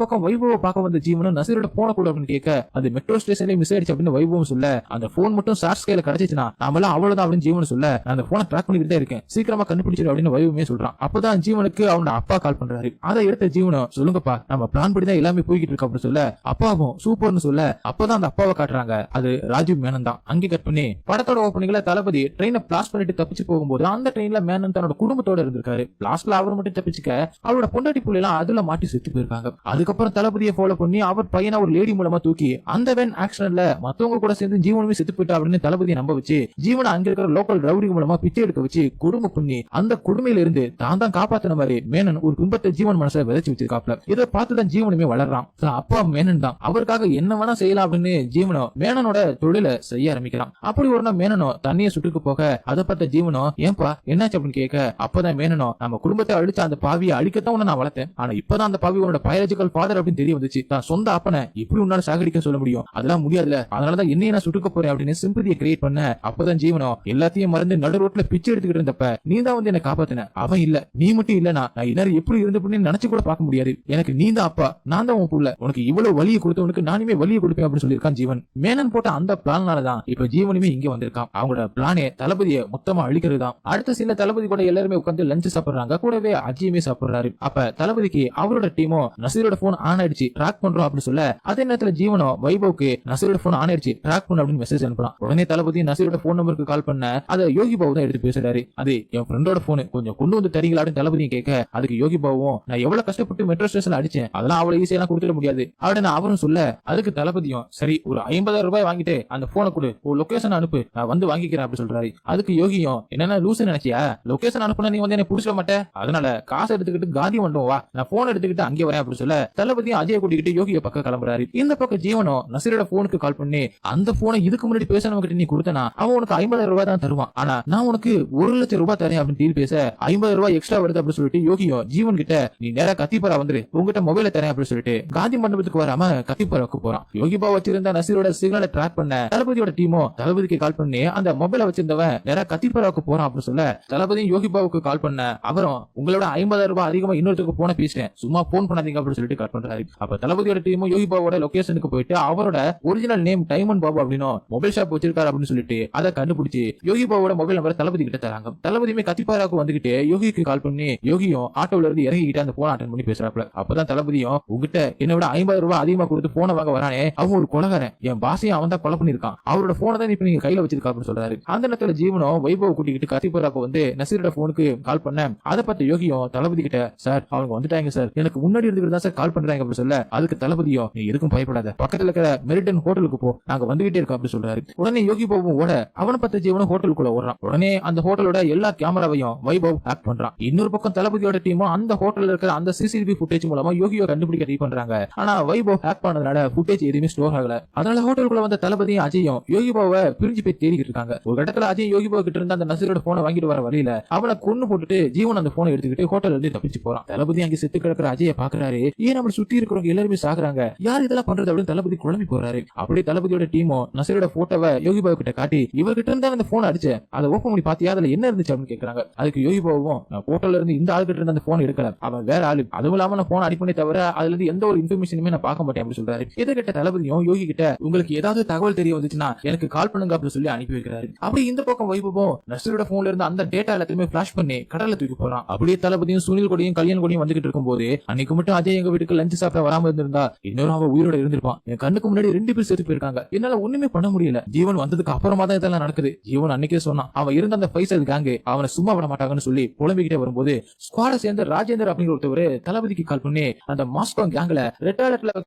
பக்கம் வைபவ பார்க்க வந்த ஜீவனும் நசீரோட போன கூட அப்படின்னு கேட்க, அது மெட்ரோ ஸ்டேஷன்ல மிஸ் ஆயிடுச்சு அப்படின்னு வைபவம் சொல்ல, அந்த போன் மட்டும் சார்ஸ் கையில கிடைச்சிச்சுனா நாமெல்லாம் அவ்வளவுதான் அப்படின்னு ஜீவன் சொல்ல, நான் அந்த போனை ட்ராக் பண்ணிக்கிட்டே இருக்கேன், சீக்கிரமா கண்டுபிடிச்சிரு அப்படின்னு வைபவமே சொல்றான். அப்பதான் ஜீவனுக்கு அவனோட அப்பா கால் பண்றாரு. அதை எடுத்த ஜீவனும் சொல்லுங்கப்பா நம்ம பிளான் படி தான் எல்லாமே போய்கிட்டு இருக்கு அப்படின்னு சொல்ல, அப்பாவும் சூப்பர்னு சொல்ல, அப்பதான் அந்த அப்பாவை காட்டுறாங்க, அது ராஜீவ் மேனன் தான். அங்கே கட் பண்ணி படத்தோட ஓப்பனிங்ல தளபதி ட்ரெயினை பிளாஸ் பண்ணிட்டு தப்பிச்சு போகும்போது அந்த ட்ரெயின்ல மேனன் தன்னோட குடும்பத்தோட இருந்திருக்காரு. பிளாஸ்ட்ல அவர் மட்டும் தப்பிச்சுக்க அவரோட பொண்டாட்டி புள்ளி எல்லாம் அதுல மாட்டி செத்து போயிருக்காங்க. அதுக்கப்புறம் தளபதியை ஃபாலோ பண்ணி அவர் பையனை ஒரு லேடி மூலமா தூக்கி அந்த வேன் ஆக்சிடென்ட்ல மத்தவங்க கூட சேர்ந்து ஜீவனுமே செத்து போயிட்டா அப்படின்னு தளபதியை நம்ப வச்சு ஜீவனை அங்க இருக்கிற லோக்கல் ரவுடி மூலமா பிச்சை எடுக்க வச்சு குடும்ப பண்ணி அந்த கொடுமையில இருந்து தான் காப்பாத்தின மாதிரி மேனன் ஒரு பிம்பத்தை ஜீவன் மனசுல விதைச்சு வச்சிருக்காப்ல. இதை பார்த்துதான் ஜீவனுமே வளர்றான். அப்பா மேனன் தான் அவருக்காக என்ன வேணா செய்யலாம் அப்படின்னு ஜீவனோ மேனனோட தொழிலை செய்ய ஆரம்பிக்கிறான். அப்படி ஒரு நாள் மேனனோ தண்ணிய சுட்டுக்கு போக அதை பார்த்த ஜீவனோ ஏன்பா என்னாச்சு அப்படின்னு கேட்க அப்பதான் மேனனோ நம்ம குடும்பத்தை அழிச்ச அந்த பாவியை அழிக்கத்தான் உன்னை நான் வளர்த்தேன். ஆனா இப்பதான் அந்த பாவி உன்னோட பயாலஜிக்கல் ஃபாதர் அப்படின்னு தெரிய வந்துச்சு. தான் சொந்த அப்பனை இப்படி உன்னால சாகடிக்க சொல்ல முடியும், அதெல்லாம் முடியாதுல, அதனாலதான் என்னைய நான் சுட்டுக்க போறேன் அப்படின்னு சிம்பதியை கிரியேட் பண்ண அப்பதான் ஜீவனோ எல்லாத்தையும் மறந்து நடு ரோட்ல பிச்சை எடுத்துக்கிட்டு இருந்தப்ப நீ தான் வந்து என்ன காப்பாத்தின. அவன் இல்ல நீ மட்டும் இல்லனா நான் எல்லாரும் எப்படி இருந்தப்பன்னு நினைச்சு கூட பார்க்க முடியாது. எனக்கு நீ தான் அப்பா, நான் தான் உன் புள்ள, உனக்கு இவ்வளவு வலியை கொடுத்தவனுக்கு நானுமே வலியை கொடுப்பேன் அப்படின்னு சொல்லியிருக்கான் ஜீவன். மேனன் போட்ட அந்த பிளான்னாலதான் இப்ப ஜீவனுமே இங்க வந்திருக்கான். அவங்களோட பிளானே தளபதியை மொத்தமா அழிக்கிறது தான். அடுத்த சில தளபதி கூட எல்லாருமே உட்கார்ந்து லஞ்ச் சாப்பிடுறாங்க, கூடவே அஜியுமே சாப்பிடுறாரு. அப்ப தளபதிக்கு அவரோட டீமோ நசீரோட போன் ஆன் ஆயிடுச்சு ட்ராக் பண்றோம் அப்படின்னு சொல்ல அதே நேரத்துல ஜீவனோ வைபவுக்கு நசீரோட போன் ஆன் ஆயிடுச்சு ட்ராக் பண்ண அப்படின்னு மெசேஜ் அனுப்புறான். உடனே தளபதி நசீரோட போன் நம்பருக்கு கால் பண்ண அதை யோகி பாபு தான் எடுத்து பேசுறாரு. அது என் ஃப்ரெண்டோட போன், கொஞ்சம் கொண்டு வந்து தரீங்களா அப்படின்னு தளபதியும் கேட்க அதுக்கு யோகி பாபுவும் நான் எவ்வளவு கஷ்டப்பட்டு மெட்ரோ ஸ்டேஷன்ல அடிச்சேன், அதெல்லாம் அவ்வளவு ஈஸியா கொடுத்துட முடியாது அப்படின்னு அவரும் சொல்ல அதுக்கு தளபதியும் சரி ஒரு 50,000 ரூபாய் வாங்கிட்டு அந்த போனை கொடு, ஒரு லொகேஷன் அனுப்பு, நான் வந்து வாங்கிக்கிறேன் அப்படின்னு சொல்றாரு. அதுக்கு யோகியும் என்னன்னா லூசு நினைச்சியா, லொகேஷன் அனுப்புனா நீ வந்து என்ன புடிச்சிட மாட்டே, அதனால காசு எடுத்துக்கிட்டு காந்தி மண்டபம் வா, நான் போன் எடுத்துக்கிட்டு அங்கே வரேன் அப்படின்னு சொல்ல தளபதியும் அஜய் கூட்டிக்கிட்டு யோகிய பக்கம் கிளம்புறாரு. இந்த பக்கம் ஜீவனோ நசீரோட போனுக்கு கால் பண்ணி அந்த போனை இதுக்கு முன்னாடி பேசினவங்க கிட்ட நீ கொடுத்தனா அவன் உனக்கு 50,000 ரூபாய் தான் தருவான், ஆனா நான் உனக்கு 1,00,000 ரூபாய் தரேன் அப்படின்னு டீல் பேச 50,000 ரூபாய் எக்ஸ்ட்ரா வருது அப்படின்னு சொல்லிட்டு யோகியோ ஜீவன் கிட்ட நீ நேரா கத்திப்பாரா வந்துரு, உங்ககிட்ட மொபைல தரேன் அப்படின்னு சொல்லிட்டு காந்தி மண்டபத்துக்கு வராம கத்திப்பாராவுக்கு போறான். யோகிபா வச்சிருந்த நசீரோட சிக்னலை ட்ராக் பண்ண தளபதியோட டீமோ தளபதிக்கு கால் பண்ணி அந்த மொபைல வச்சிருந்தவன் நேரா கத்திப்பாராவுக்கு போறான் அப்படின்னு சொல்ல தளபதியும் யோகிபாவுக்கு கால் பண்ண அவரும் உங்களோட 50,000 ரூபாய் அதிகமா இன்னொருத்துக்கு போன பேசுறேன், சும்மா போன் பண்ணாதீங்க அப்படின்னு சொல்லிட்டு கால் பண்றாரு. அப்ப தளபதியோட டீமும் யோகிபாவோட லொகேஷனுக்கு போயிட்டு அவரோட ஒரிஜினல் நேம் டைமண்ட் பாபு அப்படின்னு மொபைல் ஷாப் வச்சிருக்காரு அப்படின்னு சொல்லிட்டு அதை கண்டுபிடிச்சு யோகிபாவோட மொபைல் நம்பர் தளபதி கிட்ட தராங்க. தளபதியுமே கத்திப்பாராவுக்கு வந்துகிட்டு யோகிக்கு கால் பண்ணி யோகியும் ஆட்டோல இருந்து இறங்கிக்கிட்டு அந்த போன் அட்டன் பண்ணி பேசுறாப்ல. அப்பதான் தளபதியும் உங்ககிட்ட என்ன விட 50,000 ரூபாய் அதிகமா கொடுத்து போனை வாங்க வரானே அவன் ஒரு கொலகாரன், என் பாசையும் அவன் தான் கொலை பண்ணிருக்கான், அவரோட போனை தான் இப்ப நீங்க கையில வச்சிருக்கா அப்படின்னு சொல்றாரு. அந்த நேரத்துல ஜீவனும் வைபவ் கூட்டிக்கிட்டு கத்திப்பாராவுக்கு வந்து நசீரோட போனுக்கு கால் பண்ண அதை பார்த்து யோகியும் தளபதி கிட்ட சார் அவங்க வந்துட்டாங்க சார், எனக்கு முன்னாடி இருந்துகிட்டு தான் சார் கால் பண்றாங்க அப்படின்னு சொல்ல அதுக்கு தளபதியும் நீ எதுக்கும் பயப்படாத, பக்கத்துல இருக்கிற மெரிடன் ஹோட்டலுக்கு போ, நாங்க வந்துகிட்டே இருக்கோம் அப்படின்னு சொல்றாரு. உடனே யோகி பாபுவும் ஓட அவனை பார்த்து ஜீவனும் ஹோட்டலுக்குள்ள ஓடுறான். உடனே அந்த ஹோட்டலோட எல்லா கேமராவையும் வைபவ் ஹேக் பண்றான். இன்னொரு பக்கம் தளபதியோட டீமும் அந்த ஹோட்டல்ல இருக்கிற அந்த சிசிடிவி ஃபுட்டேஜ் மூலமா யோகியை கண்டுபிடிக்க ட்ரை பண்றாங்க. ஆனா வைபவ் ஹேக் பண்ணதுனால ஃபுட்டேஜ் எதுவுமே ஸ்டோர் ஆகல. அதனால ஹோட்டலுக்குள்ள வந்த தளபதியும் அஜயும் யோகி பாபுவை பிரிஞ்சு போய் தேடிக்கிட்டு இருக்காங்க. ஒரு இடத்துல அஜய் யோகி பாபு கிட்ட இருந்த அந்த நசீரோட போனை வாங்கிட்டு வர வழியில அவனை கொன்னு போட்டுட்டு ஜீவன் அந்த போனை எடுத்துக்கிட்டு ஹோட்டல்ல இருந்து தப்பிச்சு போறான். தளபதி அங்கே செத்து கிடக்கிற அஜயை பாக்குறாரு. ஏன் நம்ம சுத்தி இருக்கிறவங்க எல்லாருமே சாகுறாங்க, யார் இதெல்லாம் பண்றது அப்படின்னு தளபதி குழம்பி போறாரு. அப்படியே தளபதியோட டீமும் நசீரோட போட்டோவை யோகி பாபு கிட்ட காட்டி இவர்கிட்ட இருந்தா அந்த போன் அடிச்சு அதை ஓபன் பண்ணி பாத்தியா அதுல என்ன இருந்துச்சு அப்படின்னு கேக்குறாங்க. அதுக்கு யோகி பாபுவும் நான் போட்டோல இருந்து இந்த ஆள் கிட்ட இருந்த அந்த போன் எடுக்கல, அவன் வேற ஆளு, அதுவும் இல்லாம நான் போன் அடிப்பனே தவிர அதுல இருந்து எந்த ஒரு இன்ஃபர்மேஷனுமே நான் பார்க்க மாட்டேன் அப்படின்னு சொல்றாரு. இதை கிட்ட தளபதியும் யோகி கிட்ட உங்களுக்கு ஏதாவது தகவல் தெரிய வந்துச்சுன்னா எனக்கு கால் பண்ணுங்க அப்படின்னு சொல்லி அனுப்பி வைக்கிறாரு. அப்படி இந்த பக்கம் வைபவம் நசீரோட போன்ல இருந்து அந்த டேட்டா எல்லாத்தையுமே பிளாஷ் பண்ணி கடல்ல தூக்கி போறான். அப்படியே தளபதியும் சுனில் கொடியும் கல்யாண் கொடியும் வந்துகிட்டு இருக்கும் போது அன்னைக்கு மட்டும் அஜய் எங்க வீட்டுக்கு லஞ்ச் சாப்பிட வராம இருந்திருந்தா இன்னொரு அவன் உயிரோட இருந்திருப்பான். என் கண்ணுக்கு முன்னாடி 2 பேர் செத்து போயிருக்காங்க, என்னால ஒண்ணுமே பண்ண முடியல. ஜீவன் வந்ததுக்கு அப்புறமா தான் இதெல்லாம் நடக்குது. ஜீவன் அன்னைக்கே சொன்னான் அவன் இருந்த அந்த பைசல் கேங்கு அவனை சும்மா விட மாட்டாங்கன்னு சொல்லி புலம்பிக்கிட்டே வரும்போது ஸ்குவாட சேர்ந்த ராஜேந்தர் அப்படிங்கிற ஒருத்தவர் தளபதிக்கு கால் பண்ணி அந்த மாஸ்கோ கேங்ல ரெட் அலர்ட்ல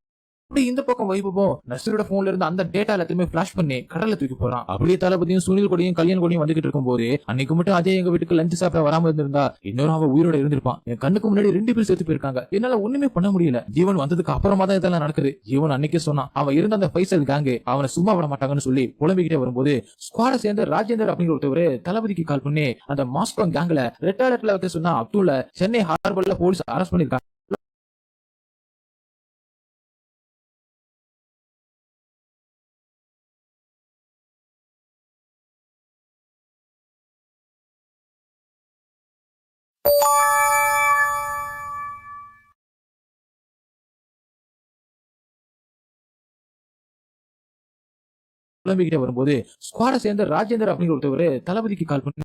இந்த பக்கம் வைபவம் நசீரோட போன்ல இருந்து அந்த டேட்டா எல்லாத்தையுமே பிளாஷ் பண்ணி கடல்ல தூக்கி போறான். அப்படியே தளபதியும் சுனில் கொடியும் கல்யாண் கொடியும் வந்துகிட்டு இருக்கும் போது அன்னைக்கு மட்டும் அஜய் எங்க வீட்டுக்கு லஞ்ச் சாப்பிட வராம இருந்திருந்தா இன்னொரு அவன் உயிரோட இருந்திருப்பான். என் கண்ணுக்கு முன்னாடி 2 பேர் செத்து போயிருக்காங்க, என்னால ஒண்ணுமே பண்ண முடியல. ஜீவன் வந்ததுக்கு அப்புறமா தான் இதெல்லாம் நடக்குது. ஜீவன் அன்னைக்கே சொன்னான் அவன் இருந்த அந்த பைசல் கேங்கு அவனை சும்மா விட மாட்டாங்கன்னு சொல்லி புலம்பிக்கிட்டே வரும்போது ஸ்குவாட சேர்ந்த ராஜேந்தர் அப்படிங்கிற ஒருத்தவர் தளபதிக்கு கால் பண்ணி அந்த மாஸ்கோ கேங்ல ரெட் அலர்ட்ல வைக்க சொன்னா அப்துல்ல சென்னை ஹார்பர்ல போலீஸ் அரெஸ்ட் பண்ணிருக்காங்க. புலம்பிக்கிட்டே வரும்போது ஸ்குவாட சேர்ந்த ராஜேந்தர் அப்படிங்கிற ஒருத்தவர் தளபதிக்கு கால் பண்ணி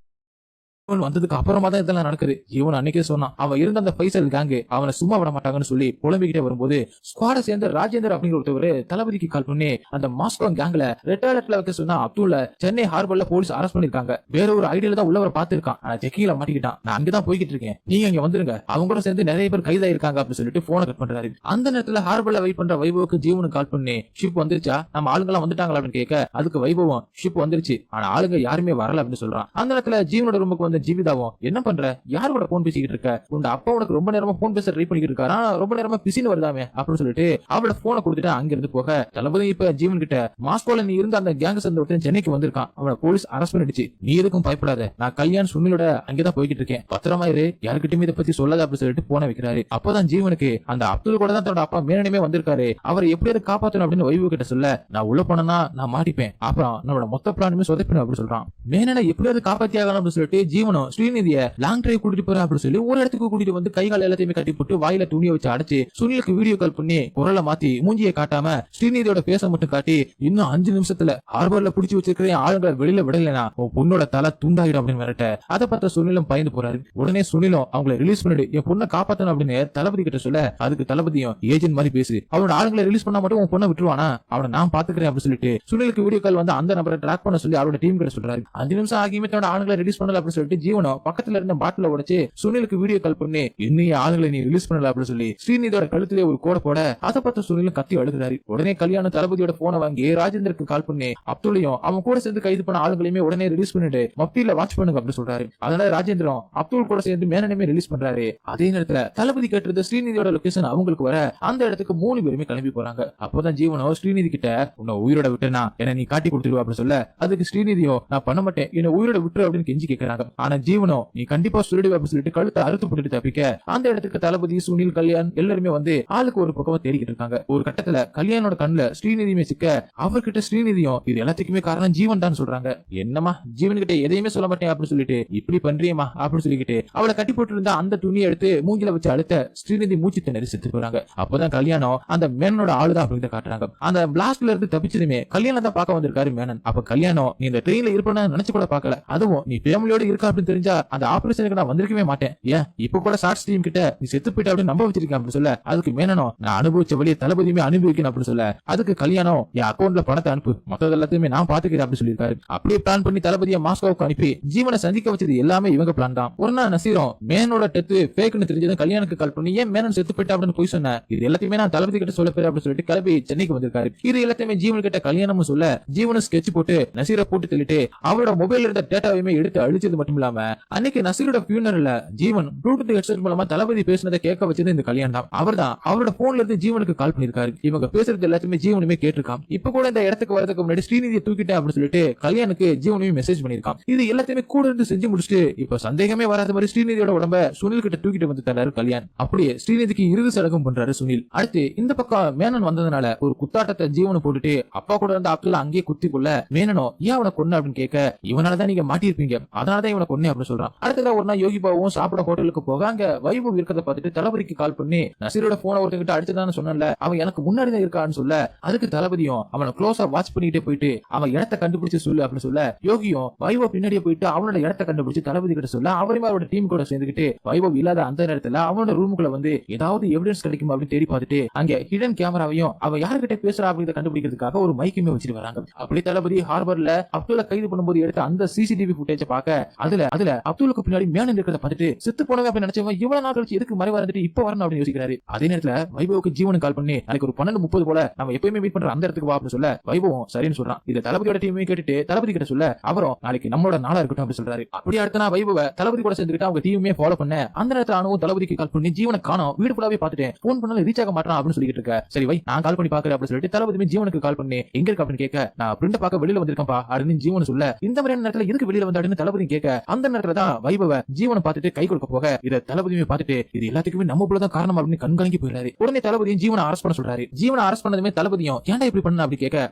வந்ததுக்கு அப்புறமா தான் இதெல்லாம் நடக்குது. இவன் அன்னைக்கே சொன்னான், அவன் இருந்த அந்த பைசல் கேங்கு அவனை சும்மா விட மாட்டாங்கன்னு சொல்லி புலம்பிக்கிட்டே வரும்போது ஸ்குவாட சேர்ந்த ராஜேந்தர் அப்படிங்கிற ஒருத்தவர் தளபதிக்கு கால் பண்ணி அந்த மாஸ்கோ கேங்ல ரெட் அலர்ட்ல வைக்க சொன்னா அப்துல்ல சென்னை ஹார்பர்ல போலீஸ் அரெஸ்ட் பண்ணிருக்காங்க. வேற ஒரு ஐடியில தான் உள்ளவரை பார்த்திருக்கான். ஆனா செக்கிங்ல மாட்டிக்கிட்டான். நான் அங்கதான் போய்கிட்டு இருக்கேன், நீங்க இங்க வந்துருங்க, அவங்க கூட சேர்ந்து நிறைய பேர் கைதாயிருக்காங்க அப்படின்னு சொல்லிட்டு போனை கட் பண்றாரு. அந்த நேரத்துல ஹார்பர்ல வெயிட் பண்ற வைபவுக்கு ஜீவனுக்கு கால் பண்ணி ஷிப் வந்துருச்சா, நம்ம ஆளுங்க எல்லாம் வந்துட்டாங்களா அப்படின்னு கேட்க அதுக்கு வைபவம் ஷிப் வந்துருச்சு, ஆனா ஆளுங்க யாருமே வரல அப்படின்னு சொல்றான். அந்த நேரத்துல ஜீவனோட ரூமுக்கு வந்த ஜீவிதாவும் என்ன பண்ற, யார் கூட போன் பேசிக்கிட்டு இருக்க, உங்க அப்பா உனக்கு ரொம்ப நேரமா போன் பேச ட்ரை பண்ணிக்கிட்டு இருக்காரா, ரொம்ப நேரமா பிசின்னு வருதாமே அப்படின்னு சொல்லிட்டு அவளோட போனை கொடுத்துட்டு அங்கிருந்து போக தளபதி இப்ப ஜீவன் கிட்ட மாஸ்கோல நீ இருந்த அந்த கேங் சேர்ந்த ஒருத்தன் சென்னைக்கு வந்திருக்கான், அவனை போலீஸ் அரெஸ்ட் பண்ணிடுச்சு, நீ எதுக்கும் பயப்படாத, நான் கல்யாண் சுனிலோட அங்கதான் போய்கிட்டு இருக்கேன், பத்திரமா இரு, யாருக்கிட்டுமே இதை பத்தி சொல்லாத அப்படின்னு சொல்லிட்டு போன வைக்கிறாரு. அப்பதான் ஜீவனுக்கு அந்த அப்துல் கூட தான் தன்னோட அப்பா மேனனே வந்திருக்காரு, அவரை எப்படியாவது காப்பாற்றணும் அப்படின்னு வைவு கிட்ட சொல்ல, நான் உள்ள போனா நான் மாட்டிப்பேன், அப்புறம் நம்மளோட மொத்த பிளானுமே சொதப்பிடும் அப்படின்னு சொல்றான். மேனனை எப்படியாவது காப்பாத்தி ஆகணும் அப்படின்னு சொல்லிட்டு ஜீவனும் ஸ்ரீநிதிய லாங் டிரைவ் கூட்டிட்டு போறேன் அப்படின்னு சொல்லி ஒரு இடத்துக்கு கூட்டிட்டு வந்து கைகால எல்லாத்தையுமே கட்டி போட்டு வாயில துணியை வச்சு அடைச்சு சுனிலுக்கு வீடியோ கால் பண்ணி குரலை மாத்தி மூஞ்சியை காட்டாம ஸ்ரீநிதியோட பேச மட்டும் காட்டி இன்னும் 5 நிமிஷத்துல ஹார்பர்ல புடிச்சு வச்சிருக்கிற ஆளுங்களை வெளியில விடலைனா உன் பொண்ணோட தலை துண்டாயிடும் அப்படின்னு மிரட்ட அதை பார்த்த சுனிலும் பயந்து போறாரு. உடனே சுனிலும் அவங்களை ரிலீஸ் பண்ணிடு, என் பொண்ணை காப்பாத்தணும் அப்படின்னு தளபதி கிட்ட சொல்ல அதுக்கு தளபதியும் ஏஜென்ட் மாதிரி பேசு, அவனோட ஆளுங்களை ரிலீஸ் பண்ணா மட்டும் உன் பொண்ணை விட்டுருவானா, அவனை நான் பாத்துக்கிறேன் அப்படின்னு சொல்லிட்டு சுனிலுக்கு வீடியோ கால் வந்து அந்த நபரை ட்ராக் பண்ண சொல்லி அவரோட டீம் கிட்ட சொல்றாரு. 5 நிமிஷம் ஆகியுமே தன்னோட ஆளுங்களை ரிலீஸ் பண்ணல அப்படின்னு சொல்லிட்டு ஜீவனும் பக்கத்துல இருந்த பாட்டில உடைச்சு சுனிலுக்கு வீடியோ கால் பண்ணி இன்னும் ஆளுங்களை நீ ரிலீஸ் பண்ணல அப்படின்னு சொல்லி ஸ்ரீநிதியோட கழுத்திலே ஒரு கோட போட அதை பார்த்து சுனிலும் கத்தி அழுகிறாரு. உடனே கல்யாண தளபதியோட போனை வாங்கி ராஜேந்தருக்கு கால் பண்ணி அப்துல்லையும் அவன் கூட சேர்ந்து கைது பண்ண ஆளுங்களையுமே உடனே ரிலீஸ் பண்ணிட்டு மப்டியில வாட்ச் பண்ணுங்க அப்படின்னு சொல்றாரு. அதனால ராஜேந்திரம் அப்துல் கூட சேர்ந்து மேனனையுமே ரிலீஸ் பண்றாரு. அதே நேரத்துல தளபதி கேட்டிருந்த ஸ்ரீநிதியோட லொகேஷன் அவங்களுக்கு வர அந்த இடத்துக்கு 3 பேருமே கிளம்பி போறாங்க. அப்பதான் ஜீவனோ ஸ்ரீநிதி கிட்ட உன்னை உயிரோட விட்டுனா என்ன நீ காட்டி கொடுத்துருவா அப்படின்னு சொல்ல அதுக்கு ஸ்ரீநிதியோ நான் பண்ண மாட்டேன், என்ன உயிரோட விட்டுரு அப்படின்னு கெஞ்சி கேட்கறாங்க. ஆனா ஜீவனோ நீ கண்டிப்பா சொல்லிடுவா அப்படின்னு சொல்லிட்டு கழுத்தை அறுத்து போட்டுட்டு தப்பிக்க அந்த இடத்துக்கு தளபதி சுனில் கல்யாண் எல்லாருமே வந்து ஆளுக்கு ஒரு பக்கமா தேடிக்கிட்டு இருக்காங்க. ஒரு கட்டத்துல கல்யாணோட கண்ணுல ஸ்ரீநிதியுமே சிக்க அவர்கிட்ட ஸ்ரீநிதியும் இது எல்லாத்துக்குமே காரணம் ஜீவன் தான் சொல்றாங்க. என்னமா ஜீவன் கிட்ட எதையுமே சொல்ல மாட்டேன் அப்படின்னு சொல்லிட்டு இப்படி பண்றியமா அப்படின்னு சொல்லிக்கிட்டு அவளை கட்டி போட்டு இருந்தா அந்த துணியை எடுத்து மூங்கில வச்சு அழுத்த ஸ்ரீநிதி மூச்சு திணறி செத்து போறாங்க. அப்பதான் கல்யாணம் அந்த மேனனோட ஆளுதான் அப்படின்னு காட்டுறாங்க. அந்த பிளாஸ்ட்ல இருந்து தப்பிச்சதுமே கல்யாணம் தான் பார்க்க வந்திருக்காரு மேனன். அப்ப கல்யாணம் நீ இந்த ட்ரெயின்ல இருப்பேன்னு நினைச்சு கூட பார்க்கல, அதுவும் நீ ஃபேமிலியோட இருக்கா அப்படின்னு தெரிஞ்சா அந்த ஆபரேஷனுக்கு நான் வந்திருக்கவே மாட்டேன், ஏன் இப்ப கூட ஷார்ட் ஸ்ட்ரீம் கிட்ட நீ செத்து போயிட்ட அப்படின்னு நம்ப வச்சிருக்கேன் அப்படின்னு சொல்ல அதுக்கு மேனனோ நான் அனுபவிச்ச வழியை தளபதியுமே அனுபவிக்கணும் அப்படின்னு சொல்ல அதுக்கு கல்யாணம் என் அக்கௌண்ட்ல பணத்தை அனுப்பு, மொத்தம் எல்லாத்தையுமே நான் பாத்துக்கிறேன் அப்படின்னு சொல்லியிருக்காரு. அப்படியே பிளான் பண்ணி தளபதியை மாஸ்கோவுக்கு அனுப்பி ஜீவனை சந்திக்க வச்சது எல்லாமே இவங்க பிளான் தான். ஒரு நாள் நசீரம் மேனனோட டெத்து ஃபேக்னு தெரிஞ்சது கல்யாணுக்கு கால் பண்ணி ஏன் மேனன் செத்து போயிட்டா அப்படின்னு போய் சொன்ன, இது எல்லாத்தையுமே நான் தளபதி கிட்ட சொல்ல போறேன் அப்படின்னு சொல்லிட்டு கிளம்பி சென்னைக்கு வந்திருக்காரு. இது எல்லாத்தையுமே ஜீவன் கிட்ட கல்யாணமும் சொல்ல ஜீவனும் ஸ்கெட்ச் போட்டு நசீரை போட்டு தள்ளிட்டு அவரோட மொபைல் இருந்த டேட்டாவையுமே எடுத்து அழிச்சது மட்டும் இல்லாம அன்னைக்கு நசீரோட ஃபியூனரல்ல ஜீவன் ப்ளூடூத் ஹெட்செட் மூலமா தளபதி பேசினதை கேட்க வச்சது இந்த கல்யாணம் தான். அவர் தான் அவரோட போன்ல இருந்து ஜீவனுக்கு கால் பண்ணிருக்காரு. இவங்க பேசுறது எல்லாத்தையுமே ஜீவனுமே கேட்டிருக்கான். இப்ப கூட இந்த இடத்துக்கு வரதுக்கு முன்னாடி ஸ்ரீநிதியை தூக்கிட்டேன் அப்படின்னு சொல்லிட்டு கல்யாணுக்கு ஜீவனுமே மெசேஜ் பண்ணிருக்கான். இது எல்லாத்தையுமே கூட இருந்து செஞ்சு முடிச்சுட்டு இப்ப சந்தேகமே வராத மாதிரி ஸ்ரீநிதியோட உடம்ப சுனில் கிட்ட தூக்கிட்டு வந்து தராரு கல்யாண். அப்படியே ஸ்ரீநிதிக்கு இறுதி சடங்கும் பண்றாரு சுனில். அடுத்து இந்த பக்கம் மேனன் வந்ததுனால ஒரு குத்தாட்டத்தை ஜீவனு போட்டுட்டு அப்பா கூட இருந்த அப்துல்லா அங்கேயே குத்தி கொள்ள மேனனோ ஏன் அவனை கொன்ன அப்படின்னு கேட்க இவனாலதான் நீங்க மாட்டிருப்பீங்க அதனாலதான் இவனை கொன்னே அப்படின்னு சொல்றான். அடுத்ததான் ஒரு நாள் யோகி பாபுவும் சாப்பிட ஹோட்டலுக்கு போக அங்க வைபவ் இருக்கிறத பார்த்துட்டு தளபதிக்கு கால் பண்ணி நசீரோட போனை ஒருத்தங்கிட்ட அடிச்சதான்னு சொன்னல அவன் எனக்கு முன்னாடி தான் இருக்கான்னு சொல்ல அதுக்கு தளபதியும் அவனை க்ளோஸா வாட்ச் பண்ணிட்டே போயிட்டு அவன் இடத்தை கண்டுபிடிச்சு சொல்லு அப்படின்னு சொல்ல யோகியும் வைபவ் பின்னாடியே போயிட்டு அவனோட இடத்தை கண்டுபிடிச்சு தளபதி கிட்ட சொல்ல அவரையுமே அவரோட டீம் கூட சேர்ந்துக்கிட்டு வைபவ் இல்லாத அந்த நேரத்துல அவனோட ரூமுக்குள்ள வந்து ஏதாவது எவிடன்ஸ் கிடைக்கும் அப்படின்னு தேடி பார்த்துட்டு அங்க ஹிடன் கேமராவையும் அவன் யாருக்கிட்ட பேசுறா அப்படின்றத கண்டுபிடிக்கிறதுக்காக ஒரு மைக்குமே வச்சுட்டு வராங்க. அப்படி தளபதி ஹார்பர்ல அப்துல்ல கைது பண்ணும்போது எடுத்த அந்த சிசிடிவி ஃபுட்டேஜ் பார்க்க அதுல அப்துலுக்கு பின்னாடி மேனன் இருக்கிறத பார்த்துட்டு செத்து போனவே அப்படின்னு நினைச்சவங்க இவ்வளவு நாள் கழிச்சு எதுக்கு மறைவா இருந்துட்டு இப்ப வரணும் அப்படின்னு யோசிக்கிறாரு. அதே நேரத்துல வைபவுக்கு ஜீவனுக்கு கால் பண்ணி நாளைக்கு ஒரு 12:30 போல நம்ம எப்பயுமே மீட் பண்ற அந்த இடத்துக்கு வா அப்படின்னு சொல்ல வைபவம் சரின்னு சொல்றான். இத தளபதியோட டீமே கேட்டுட்டு தளபதி கிட்ட சொல்ல அவரும் நாளைக்கு நம்மளோட நாளா இருக்கட்டும் அப்படின்னு சொல்றாரு. அப்படி அடுத்த நான் வைபவ தளபதி கூட சேர்ந்துக்கிட்டு அவங்க டீமே ஃபாலோ பண்ண அந்த நேரத்துல அனுவும் தளபதிக்கு கால் பண்ணி ஜீவனை காணோம் வீடு ஃபுல்லாவே பார்த்துட்டேன் போன் பண்ணாலும் ரீச் ஆக மாட்டான் அப்படின்னு சொல்லிட்டு இருக்க. சரி வை நான் கால் பண்ணி பாக்குறேன் அப்படின்னு சொல்லிட்டு தளபதியுமே ஜீவனுக்கு கால் பண்ணி எங்க இருக்கு அப்படின்னு கேட்க நான் பிரிண்ட பார்க்க வெளியில வந்திருக்கேன்ப்பா அப்படின்னு ஜீவன் சொல்ல இந்த மாதிரியான நேரத்துல எதுக்கு வெளியில வந்தாடுன்னு தளபதி கேட்க அந்த நேரத்துல தான் வைபவ ஜீவனை பார்த்துட்டு கை கொடுக்க போக இத தளபதியுமே பார்த்துட்டு இது எல்லாத்துக்குமே நம்ம போலதான் காரணம் அப்படின்னு கண்காணிக்க போயிடாரு. உடனே தளபதியும் ஜீவனை அரெஸ்ட் பண்ண சொல்றாரு. ஜீவனை அரெஸ்ட் பண்ணதுமே தளபதியும் ஏன்டா இப்படி பண்ண அப்படி கேட்க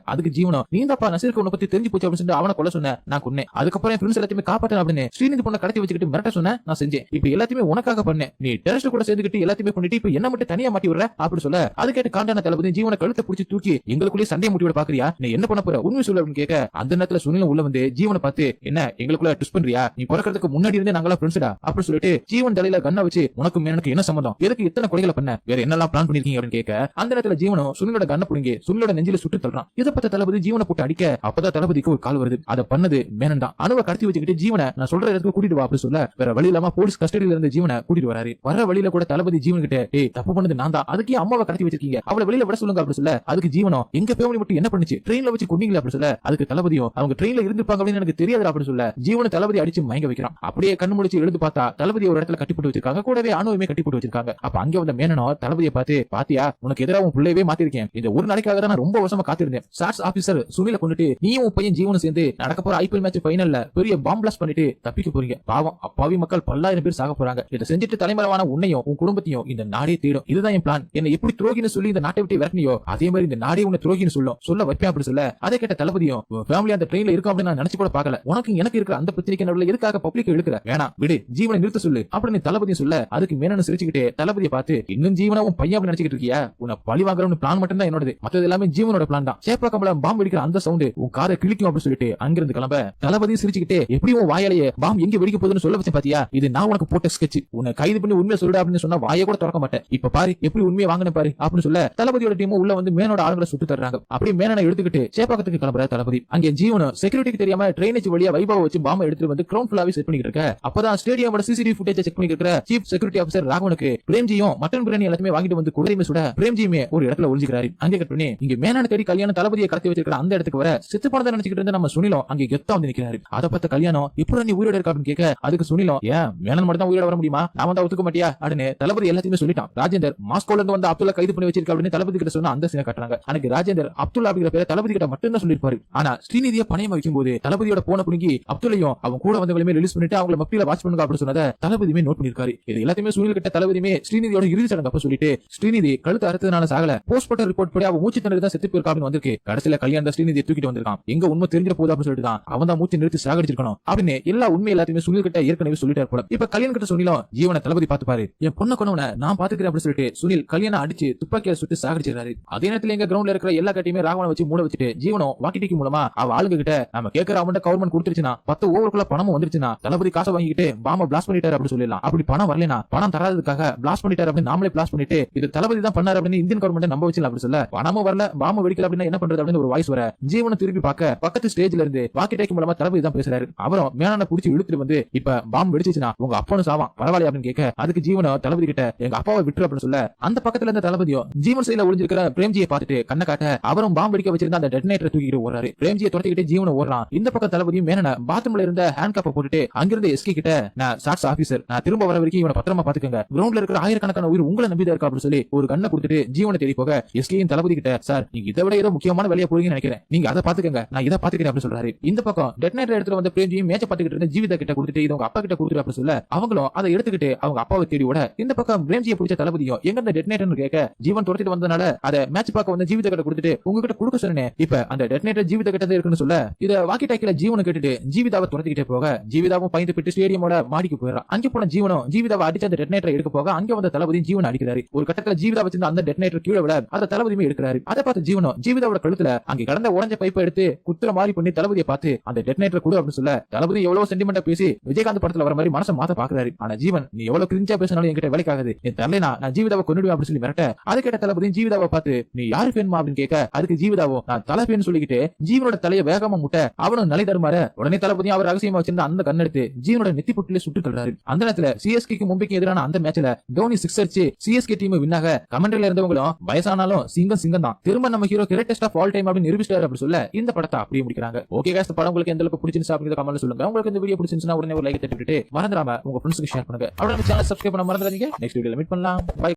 அதுக்கு ஜீவனும் நீதாப்பா நசீருக்கு உன்னை பத்தி தெரிஞ்சு போச்சு அப்படின்னு அவனை கொல்ல சொன்ன நான் கொன்னேன், அதுக்கப்புறம் என் ஃப்ரெண்ட்ஸ் எல்லாத்தையுமே காப்பாத்தேன் அப்படின்னு ஸ்ரீநிதி பொண்ணை கடத்தி வச்சுக்கிட்டு மிரட்ட சொன்ன நான் செஞ்சேன், இப்ப எல்லாத்தையுமே உனக்காக பண்ணேன், நீ டெரரிஸ்ட் கூட சேர்ந்துக்கிட்டு எல்லாத்தையுமே பண்ணிட்டு இப்ப என்ன மட்டும் தனியா மாட்டி விடுற அப்படின்னு சொல்ல அது கேட்டு காண்டான தளபதி ஜீவனை கழுத்தை பிடிச்சி தூக்கி எங்களுக்குள்ளே சண்டையை முட்டி விட பாக்குறியா நீ என்ன பண்ண போற உண்மை சொல்லு அப்படின்னு கேட்க அந்த நேரத்துல சுனிலும் உள்ள வந்து ஜீவனை பார்த்து என்ன எங்களுக்குள்ள ட்விஸ்ட் பண்றியா, நீ பிறக்கிறதுக்கு முன்னாடி இருந்தே நாங்களா ஃப்ரெண்ட்ஸ்டா அப்படி சொல்லிட்டு ஜீவன் தலையில கண்ணை வச்சு உனக்கும் எனக்கு என்ன சம்பந்தம், எதுக்கு இத்தனை கொலைகளை பண்ண, வேற என்னெல்லாம் பிளான் பண்ணிருக்கீங்க அப்படின்னு கேட்க அந்த நேரத்துல ஜீவனும் சுனிலோட கண்ணை புடிங்கி சுனிலோட நெஞ்சில சுட்டு தள்ளுறான். இதை பார்த்த தளபதி ஜீவனை போட்டு அடிக்க அப்பதான் தளபதிக்கு ஒரு கால் வருது. அதை பண்ணது மேனன் தான். அணுவை கடத்தி வச்சுக்கிட்டு ஜீவனை நான் சொல்ற இடத்துக்கு கூட்டிட்டு வா அப்படி சொல்ல வேற வழி இல்லாம போலீஸ் கஸ்டடியில இருந்த ஜீவனை கூட்டிட்டு வராரு. வர வழியில கூட தளபதி ஜீவன் கிட்ட ஏய் தப்பு பண்ணது நான் தான், அதுக்கே அம்மாவை கடத்தி வச்சிருக்கீங்க, அவளை வெளியில விட சொல்லுங்க அப்படி சொல்ல அதுக்கு ஜீவனும் எங்க ஃபேமிலி மட்டும் என்ன பண்ணுச்சு, ட்ரெயின்ல வச்சு கொண்டீங்களா அப்படி சொல்ல அதுக்கு தளபதியும் அவங்க ட்ரெயின்ல இருந்திருப்பாங்க அப்படின்னு எனக்கு தெரியாது அப்படி சொல்ல ஜீவனை தளபதி அடிச்சு மயங்க வைக்கிறான். அப்படியே கண்ணு முடிச்சு எழுந்து பார்த்தா தளபதி ஒரு இடத்துல கட்டி போட்டு வச்சிருக்காங்க, கூடவே அணுவுமே கட்டி போட்டு வச்சிருக்காங்க. அப்ப அங்க வந்த மேனனோ தளபதியை பார்த்து பாத்தியா உனக்கு எதிராக உன் பிள்ளையவே மாத்திருக்கேன், இந்த ஒரு நாளைக்காக தான் நான் ரொம்ப வருஷமா காத்திருந்தேன், சாட்ஸ் ஆபீசர் சுனில கொண்டுட்டு நீயும் உன் பையன் ஜீவனும் சேர்ந்து நடக்க போற ஐபிஎல் மேட்ச் ஃபைனல்ல பெரிய பாம் பிளாஸ்ட் பண்ணிட்டு தப்பிக்க போறீங்க, பாவம் அப்பாவி மக்கள் பல்லாயிரம் பேர் சாக போறாங்க, இதை செஞ்சுட்டு தலைமறைவான உன்னையும் உன் குடும்பத்தையும் இந்த நாடே தேடும், இதுதான் என் பிளான், என்ன எப்படி துரோகின்னு சொல்லி இந்த நாட்டை விட்டு விரட்டினியோ அதே மாதிரி இந்த நாடே உன்னை துரோகின்னு சொல்ல வைப்பேன் அப்படி சொல்ல அதை கேட்ட தளபதியும் ஃபேமிலி அந்த ட்ரெயின்ல இருக்கும் அப்படின்னு நான் நினைச்சு கூட பார்க்கல, உனக்கு எனக்கு இருக்கிற அந்த பிரச்சனைக்கு நடுவுல எதுக்காக பப்ளிக் இழுக்கிற, வேணாம் விடு ஜீவனை நிறுத்த சொல்லு அப்படின்னு தளபதி சொல்ல அதுக்கு மேனன் சிரிச்சுக்கிட்டே தளபதியை பார்த்து இன்னும் ஜீவனா உன் பையன் அப்படி நினைச்சிட்டு இருக்கியா, உன்னை பழி வாங்குறவனு பிளான் மட்டும் தான் என்னோடது, மத்தது எல்லாமே ஜீவனோட பிளான் தான், சேப்பாக்கம்பல பாம்பு வெடிக்கிற அந்த சவுண்ட் உன் காதை கிழிக்கும் அப்படின்னு சொல்லிட்டு அங்கிருந்து கிளம்ப தளபதி சிரிச்சுக்கிட்டே எப்படி உன் வாயாலேயே பாம்பு எங்க வெடிக்க போகுதுன்னு சொல்ல வச்சேன் பாத்தியா, இது நான் உனக்கு போட்ட ஸ்கெட்ச், உன்னை கைது பண்ணி உண்மையை சொல்லுடா அப்படின்னு சொன்னா வாயை கூட திறக்க மாட்டேன், இப்ப பாரு எப்படி உண்மையை வாங்கின பாரு அப்படின்னு சொல்ல தளபதியோட டீமும் உள்ள வந்து மேனோட ஆளுங்களை சுட்டு தர்றாங்க. அப்படியே மேனனை எடுத்துக்கிட்டு சேப்பாக்கத்துக்கு கிளம்புற தளபதி அங்கே ஜீவனும் செக்யூரிட்டிக்கு தெரியாம ட்ரெயினேஜ் வழியா வைபாவை வச்சு பாம்பை எடுத்துட்டு வந்து கிரவுண்ட் ஃபுல்லாவே செட் பண்ணிட்டு இருக்க. அப்பதான் ஸ்டேடியமோட சிசிடிவி ஃபுட்டேஜ் செக் பண்ணிட்டு இருக்கிற சீஃப் செக்யூரிட்டி ஆஃபீஸர் ராகவனுக்கு பிரேம்ஜியும் மட்டன் பிரியாணி எல்லாத்தையுமே வாங்கிட்டு வந்து குதிரையுமே சுட பிரேம்ஜியுமே ஒரு இடத்துல ஒளிஞ்சுக்கிறாரு. அங்கே கட் பண்ணி இங்க மேனனை தேடி கல்யாணம் தளபதியை கடத்தி வச்சிருக்கிற அந்த இடத்துக்கு வர செத்து பணத்தை நினைச்சுக்கிட்டு இருந்த நம்ம சுனிலும் அங்கே கெத்தா வந்து நிக்கிறாரு. அதை பார்த்த கல்யாணம் இப்போ நீ உயிரோட இருக்கா அப்படின்னு கேட்க அதுக்கு சுனிலும் ஏன் மேனன் மட்டும் தான் உயிரோட வர முடியுமா, நான் வந்து ஒத்துக்க மாட்டியா அப்படின்னு தளபதி எல்லாத்தையுமே சொல்லிட்டான். ராஜேந்தர் மாஸ்கோல இருந்து வந்து அப்துல்லா கைது பண்ணி வச்சிருக்க அப்படின்னு தளபதி கிட்ட சொன்ன அந்த சீனை காட்டுறாங்க. அன்னைக்கு ராஜேந்தர் அப்துல்லா அப்படிங்கிற பேரை தளபதி கிட்ட மட்டும் தான் சொல்லிருப்பாரு. ஆனா ஸ்ரீநிதியை பணையம் வைக்கும் போது தளபதியோட போன புடுங்கி அப்துல்லையும் அவன் கூட வந்தவங்களுமே ரிலீஸ் பண்ணிட்டு அவங்கள மக்களை வாட்ச் பண்ணுங்க அப்படின்னு சொன்னதை தளபதியுமே நோட் பண்ணிருக்காரு. இது எல்லாத்தையுமே சுனில் கிட்ட தளபதியுமே ஸ்ரீநிதியோட இறுதி சடங்கு அப்ப சொல்லிட்டு ஸ்ரீநிதி கழுத்து அறுத்ததுனால சாகல, போஸ்ட்மார்ட்டம் ரிப்போர்ட் படி அவன் மூச்சு திணறி தான் செத்து போயிருக்கா அப்படின்னு வந்திருக்கு. கடைசியில கல்யாணம் ஸ்ரீநிதியை தூக்கிட்டு வந்திருக்கான். எங்க உண்மை தெரிஞ்ச போது அப்படின்னு சொல்லிட்டு தான் அவன் தான் மூச்சு நிறுத்தி சாகடிச்சிருக்கணும் அப்படின்னு எல்லா உண்மை எல்லாத்தையுமே சுனில் கிட்ட ஏற்கனவே சொல்லிட்டு இருப்போம். இப்ப கல்யாணம் கிட்ட சுனிலும் ஜீவனை தளபதி பார்த்து பாரு, என் பொண்ணை கொண்டவனை நான் பாத்துக்கிறேன் அப்படின்னு சொல்லிட்டு சுனில் கல்யாணம் அடிச்சு துப்பாக்கியை சுட்டு சாகடிச்சிருக்காரு. அதே நேரத்துல எங்க கிரவுண்ட்ல இருக்கிற எல்லா கட்டையுமே ராகவனை வச்சு மூட வச்சுட்டு ஜீவனும் வாக்கிட்டிக்கு மூலமா அவ ஆளுங்க கிட்ட நம்ம கேட்கிற அமௌண்ட் கவர்மெண்ட் கொடுத்துருச்சுன்னா 10 ஓவருக்குள்ள பணமும் வந்துருச்சுன்னா தளபதி காசை வாங்கிட்டு பாம்ப பிளாஸ்ட் பண்ணிட்டாரு அப்படின்னு சொல்லலாம். அப்படி பணம் வரலனா பணம் தராததுக்காக பிளாஸ்ட் பண்ணிட்டாரு அப்படின்னு நாமளே பிளாஸ்ட் பண்ணிட்டு இது தளபதி தான் பண்ணாரு அப்படின்னு இந்தியன் கவர்மெண்ட் நம்ப வச்சு அப்படி சொல்ல பணமும் வரல பாம்பு வெடிக்கல அப்படின்னா என்ன பண்றது அப்படின்னு ஒரு வாய்ஸ் வர ஜீவனை திருப்பி பார்க்க பக்கத்து ஸ்டேஜ்ல இருந்து வாக்கிட்டிக்கு மூலமா தளபதி தான் பேசுறாரு. அப்புறம் மேனனை புடிச்சு இழுத்துட்டு வந்து இப்ப பாம்பு வெடிச்சுச்சுன்னா உங்க அப்பனும் சாவான் பரவாயில்ல அப்படின்னு கேட்க அதுக்கு ஜீவனை தளபதி கிட்ட எங்க அப்பாவை விட்டுரு அப்படின்னு சொல்ல அந்த பக்கத்துல இருந்த தளபதியும் ஜீவன் சைடுல ஒளிஞ்சிருக்கிற பிரேம்ஜியை பார்த்துட்டு கண்ணை காட்ட அவரும் பாம்பு வெடிக்க வச்சிருந்த அந்த டெட்டனேட்டரை தூக்கிட்டு ஓடுறாரு. பிரேம்ஜியை துரத்திக்கிட்டு ஜீவனை ஓடுறான். இந்த பக்கம் தளபதியும் மேனனை பாத்ரூம்ல இருந்த ஹேண்ட் கப்பை போட்டுட்டு அங்கிருந்து எஸ்கே கிட்ட நான் சாட்ஸ் ஆபீசர் நான் திரும்ப வர வரைக்கும் இவனை பத்திரமா பாத்துக்கங்க, கிரவுண்ட்ல இருக்கிற ஆயிரக்கணக்கான உயிர் உங்களை நம்பிதான் இருக்கா அப்படின்னு சொல்லி ஒரு கண்ணை கொடுத்துட்டு ஜீவனை தேடி போக எஸ்கேயின் தளபதி கிட்ட சார் நீங்க இதை விட ஏதோ முக்கியமான வேலையை போறீங்கன்னு நினைக்கிறேன், நீங்க அதை பாத்துக்கங்க நான் இதை பாத்துக்கிறேன் அப்படின்னு சொல்றாரு. இந்த பக்கம் டெட்டனேட்டர் எடுத்துட்டு வந்த பிரேம்ஜியும் மேட்ச பாத்துக்கிட்டு இருந்த ஜீவிதா கிட்ட கொடுத்துட்டு இது உங்க அப்பா கிட்ட கொடுத்துரு அப்படின்னு சொல்ல அவங்களும் அதை எடுத்துக்கிட்டு அவங்க அப்பாவை தேடி ஓட இந்த பக்கம் பிரேம்ஜியை பிடிச்ச தளபதியும் எங்க அந்த டெட்டனேட்டர் கேட்க ஜீவன் துரத்திட்டு வந்தனால அதை மேட்ச் பார்க்க வந்து ஜீவிதா கிட்ட கொடுத்துட்டு உங்ககிட்ட கொடுக்க சொன்னேன், இப்ப அந்த டெட்டனேட்டர் ஜீவிதா கிட்ட இருக்குன்னு சொல்ல இத வாக்கி டாக்கில ஜீவனை கேட்டுட்டு ஜீவிதாவை துரத்திக்கிட்டே போக ஜீவிதாவும் பயந்து போயிட்டு ஸ்டேடியமோட மாடிக்கு போயிடறான். அங்க போன ஜீவனும் ஜீவிதாவை அடிச்சு அந்த டெட்டனேட்டரை எடுக்க போக அங்க வந்த தளபதி ஜீவனை அடிக்கிறாரு. ஒரு கட்டத்துல ஜீவிதா வச்சிருந்த அந்த டெட்டனேட்டர் கீழே விட அதை தளபதியுமே எடுக்கிறாரு. அதை பார்த்து ஜீவனும் ஜீவிதாவோட கழுத்துல அங்க கடந்த உடஞ்ச பைப்பை எடுத்து குத்துற மாதிரி பண்ணி தளபதியை பார்த்து அந்த டெட்டனேட்டர் கொடு அப்படின்னு சொல்ல தளபதி எவ்வளவு சென்டிமெண்டா பேசி விஜயகாந்த் படத்துல வர மாதிரி மனசை மாத்த பாக்குறாரு. ஆனா ஜீவன் நீ எவ்வளவு கிரிஞ்சா பேசினாலும் என்கிட்ட வேலைக்காகாது, என் தரலைனா நான் ஜீவிதாவை கொண்டுடுவேன் அப்படின்னு சொல்லி மிரட்ட அதை கேட்ட தளபதி ஜீவிதாவை பார்த்து நீ யாரு பேணுமா அப்படின்னு கேட்க அதுக்கு ஜீவிதாவோ நான் தலை பேன்னு சொல்லிக்கிட்டு ஜீவனோட தலையை வேகமா முட்ட அவனும் நிலை தருமாற உடனே தளபதியும் அவர் ரகசியமா வச்சிருந்த அந்த கண்ணெடுத்து ஜீவனோட நெத்தி புட்டிலே சுட்டு தள்ளுறாரு. அந்த நேரத்துல சிஎஸ்கேக்கு மும்பைக்கு எதிரான அந்த மேட்ச்ல தோனி 6 அடிச்சு சிஎஸ்கே டீம் வின்னாக கமெண்ட்ரில இருந்தவங்களும் வயசானாலும் சிங்கம் தான் திரும்ப நம்ம hero greatest of all time அப்படின்னு நிரூபிச்சிட்டாரு அப்படி சொல்ல இந்த படத்தை அப்படியே முடிக்கிறாங்க. ஓகே गाइस, படம் உங்களுக்கு எந்த அளவுக்கு பிடிச்சிருந்துச்சு அப்படிங்கறத கமெண்ட்ல சொல்லுங்க. உங்களுக்கு இந்த வீடியோ பிடிச்சிருந்துச்சுனா உடனே ஒரு லைக் தட்டிட்டு மறந்துடாம உங்க ஃப்ரெண்ட்ஸ்க்கு ஷேர் பண்ணுங்க. அப்படியே சேனல் சப்ஸ்கிரைப் பண்ண மறந்துடாதீங்க. நெக்ஸ்ட் வீடியோல மீட் பண்ணலாம். பை.